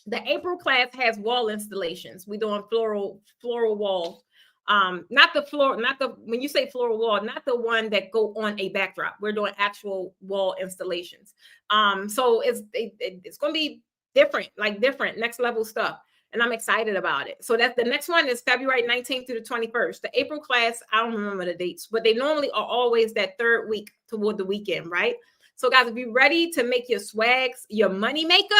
The April class has wall installations. We're doing floral walls. Not the floor, when you say floor wall, not the one that go on a backdrop. We're doing actual wall installations. So it's going to be different, like different next level stuff. And I'm excited about it. So that's the next one is February 19th through the 21st. The April class, I don't remember the dates, but they normally are always that third week toward the weekend, right? So guys, if you're ready to make your swags your money maker,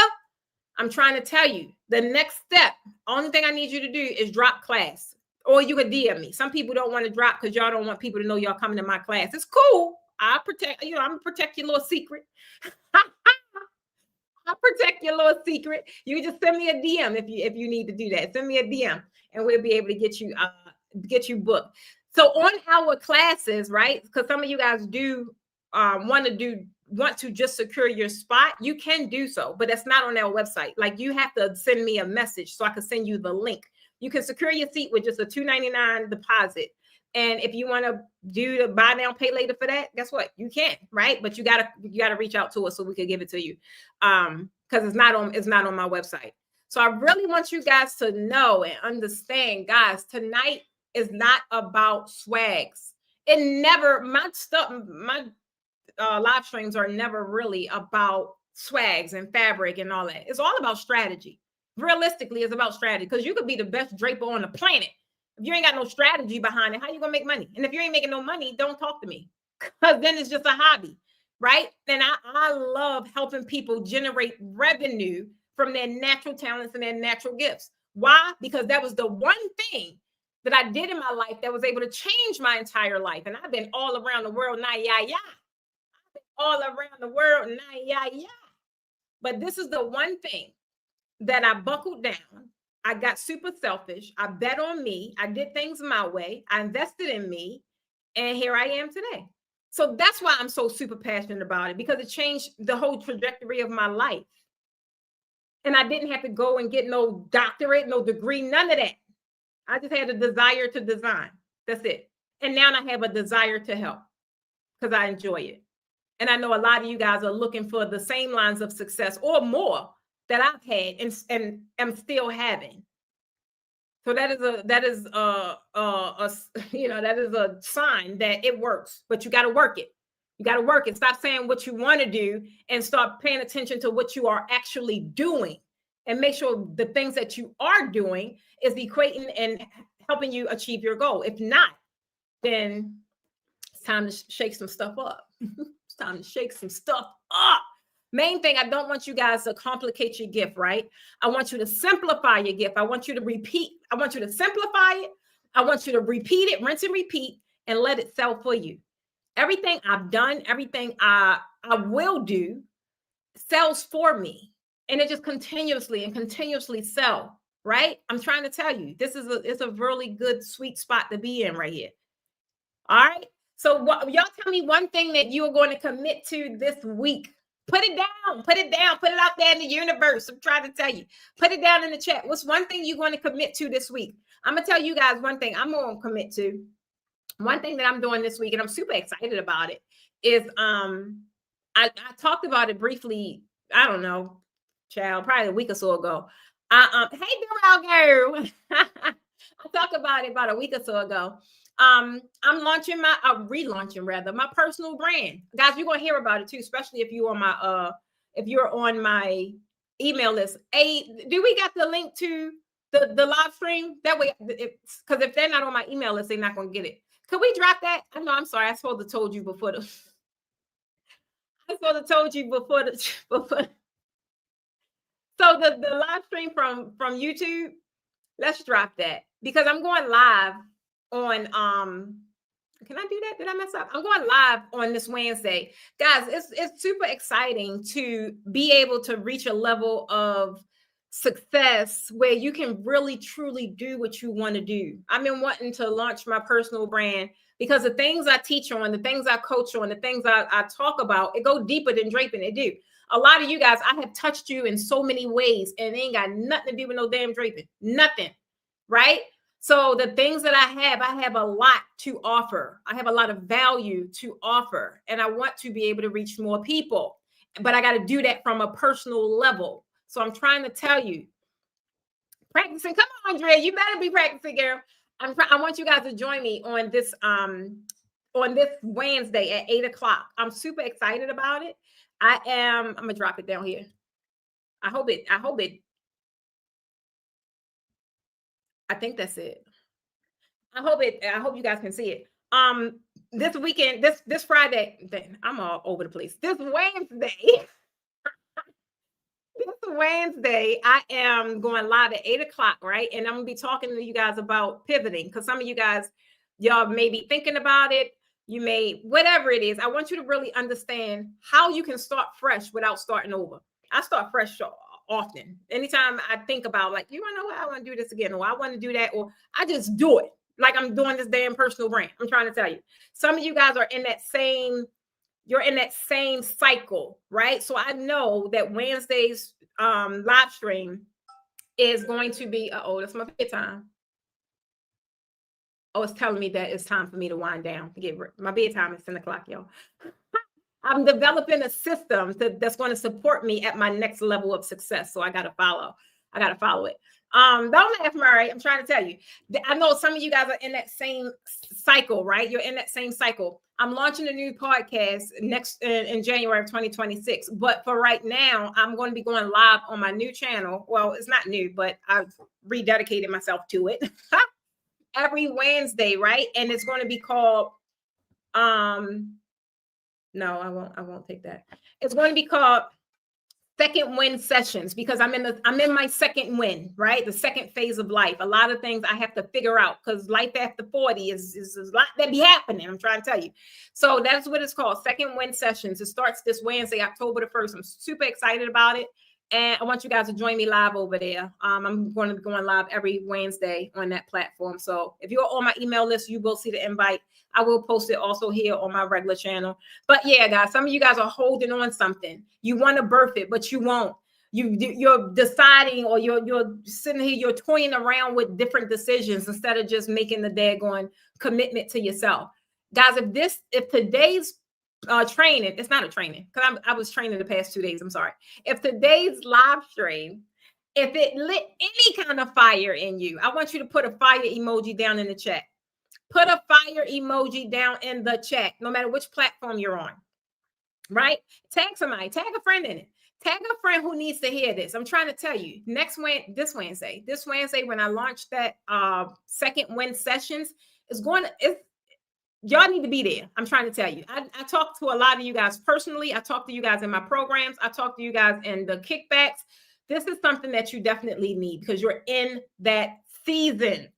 I'm trying to tell you the next step. Only thing I need you to do is drop class, or you could DM me. Some people don't want to drop because y'all don't want people to know y'all coming to my class. It's cool. I'm gonna protect your little secret. I'll protect your little secret. You just send me a DM if you need to do that. Send me a DM and we'll be able to get you booked. So on our classes, right? Because some of you guys do want to just secure your spot. You can do so, but that's not on our website. Like you have to send me a message so I can send you the link. You can secure your seat with just a $2.99 deposit. And if you want to do the buy now, pay later for that, guess what? You can, right? But you gotta reach out to us so we can give it to you. Because it's not on my website. So I really want you guys to know and understand, guys, tonight is not about swags. My live streams are never really about swags and fabric and all that. It's all about strategy. Realistically, it's about strategy, because you could be the best draper on the planet. If you ain't got no strategy behind it, how you gonna make money? And if you ain't making no money, don't talk to me, because then it's just a hobby, right? And I love helping people generate revenue from their natural talents and their natural gifts. Why? Because that was the one thing that I did in my life that was able to change my entire life. And I've been all around the world, all around the world, But this is the one thing that I buckled down. I got super selfish. I bet on me. I did things my way. I invested in me. And here I am today. So that's why I'm so super passionate about it, because it changed the whole trajectory of my life. And I didn't have to go and get no doctorate, no degree, none of that. I just had a desire to design. That's it. And now I have a desire to help because I enjoy it. And I know a lot of you guys are looking for the same lines of success or more that I've had and am still having. So that is a sign that it works, but you got to work it. You got to work it. Stop saying what you want to do and start paying attention to what you are actually doing, and make sure the things that you are doing is equating and helping you achieve your goal. If not, then it's time to shake some stuff up. It's time to shake some stuff up. Main thing, I don't want you guys to complicate your gift, right? I want you to simplify your gift. I want you to repeat. I want you to simplify it. I want you to repeat it, rinse and repeat, and let it sell for you. Everything I've done, everything I will do sells for me. And it just continuously sell, right? I'm trying to tell you, it's a really good sweet spot to be in right here. All right. So y'all tell me one thing that you are going to commit to this week. Put it down, put it out there in the universe. I'm trying to tell you, put it down in the chat. What's one thing you're going to commit to this week? I'm going to tell you guys one thing I'm going to commit to. One thing that I'm doing this week, and I'm super excited about it, is I talked about it briefly. I don't know, child, probably a week or so ago. Hey, girl. I talked about it about a week or so ago. I'm relaunching my personal brand. Guys, you're gonna hear about it too, especially if you're on my email list. Hey, do we got the link to the live stream? That way, because if they're not on my email list, they're not gonna get it. Could we drop that? I know, I'm sorry. I supposed to told you before So the live stream from YouTube, let's drop that, because I'm going live on can I do that? Did I mess up? I'm going live on this Wednesday. Guys, it's super exciting to be able to reach a level of success where you can really truly do what you want to do. I've been wanting to launch my personal brand because the things I teach on, the things I coach on, the things I talk about, it go deeper than draping. It do. A lot of you guys, I have touched you in so many ways, and it ain't got nothing to do with no damn draping. Nothing, right? So the things that I have a lot to offer. I have a lot of value to offer, and I want to be able to reach more people, but I got to do that from a personal level. So I'm trying to tell you, practicing. Come on, Andrea, you better be practicing, girl. I want you guys to join me on this Wednesday at 8 o'clock. I'm super excited about it. I'm gonna drop it down here. I think that's it. I hope you guys can see it. This weekend, this Friday, I'm all over the place. This Wednesday, I am going live at 8 o'clock, right? And I'm gonna be talking to you guys about pivoting, because some of you guys, y'all may be thinking about it. You may, whatever it is, I want you to really understand how you can start fresh without starting over. I start fresh often. Anytime I think about, like, you know what, I want to do this again, or I want to do that, or I just do it. Like I'm doing this damn personal brand. I'm trying to tell you. Some of you guys are in that same, you're in that same cycle, right? So I know that Wednesday's live stream is going to be, that's my bedtime. Oh, it's telling me that it's time for me to wind down. My bedtime is 10 o'clock, y'all. I'm developing a system that's going to support me at my next level of success. So I got to follow it. Don't laugh, Murray. I'm trying to tell you. I know some of you guys are in that same cycle, right? You're in that same cycle. I'm launching a new podcast in January of 2026. But for right now, I'm going to be going live on my new channel. Well, it's not new, but I've rededicated myself to it every Wednesday, right? And it's going to be called, no, I won't take that. It's going to be called Second Win Sessions, because I'm in my second win, right? The second phase of life. A lot of things I have to figure out, because life after 40 is a lot that be happening. I'm trying to tell you. So that's what it's called, Second Win Sessions. It starts this Wednesday, October the 1st. I'm super excited about it. And I want you guys to join me live over there. I'm going to be going live every Wednesday on that platform. So if you're on my email list, you will see the invite. I will post it also here on my regular channel. But yeah, guys, some of you guys are holding on something. You want to birth it, but you won't. You're deciding, or you're sitting here, you're toying around with different decisions instead of just making the daggone commitment to yourself. Guys, if today's training, it's not a training, because I was training the past 2 days. I'm sorry. If today's live stream, if it lit any kind of fire in you, I want you to put a fire emoji down in the chat. Put a fire emoji down in the chat, no matter which platform you're on, right? Tag somebody, tag a friend in it. Tag a friend who needs to hear this. I'm trying to tell you, this Wednesday, when I launch that Second Win Sessions, y'all need to be there. I'm trying to tell you. I talk to a lot of you guys personally. I talk to you guys in my programs. I talk to you guys in the kickbacks. This is something that you definitely need, because you're in that season,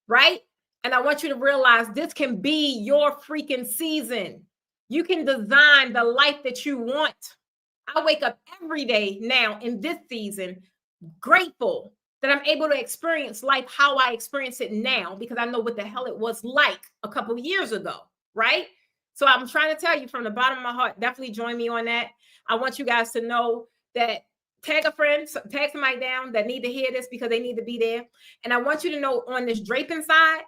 right? And I want you to realize this can be your freaking season. You can design the life that you want. I wake up every day now in this season grateful that I'm able to experience life how I experience it now, because I know what the hell it was like a couple of years ago, right? So I'm trying to tell you from the bottom of my heart, definitely join me on that. I want you guys to know that tag a friend, tag somebody down that need to hear this, because they need to be there. And I want you to know, on this draping side,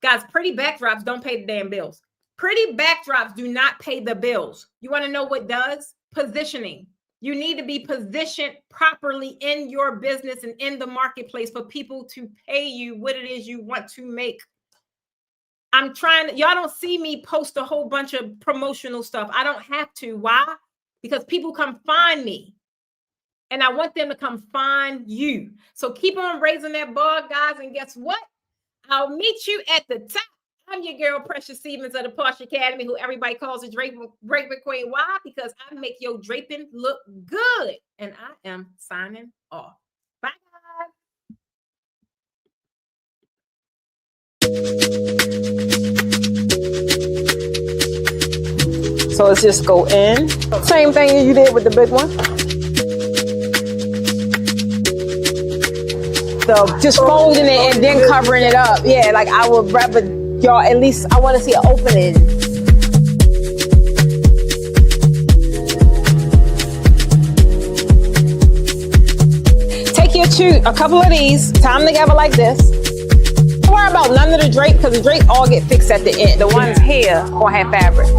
guys, pretty backdrops don't pay the damn bills. Pretty backdrops do not pay the bills. You want to know what does? Positioning. You need to be positioned properly in your business and in the marketplace for people to pay you what it is you want to make. Y'all don't see me post a whole bunch of promotional stuff. I don't have to. Why? Because people come find me, and I want them to come find you. So keep on raising that bar, guys. And guess what? I'll meet you at the top. I'm your girl, Precious Stevens of the Posh Academy, who everybody calls a draping queen. Why? Because I make your draping look good. And I am signing off. Bye, guys. So let's just go in. Same thing you did with the big one. Just folding it and then covering it up. Yeah, like I would rather y'all, at least I want to see an opening. Take a couple of these, tie them together like this. Don't worry about none of the drape, because the drape all get fixed at the end. The ones here gonna have fabric.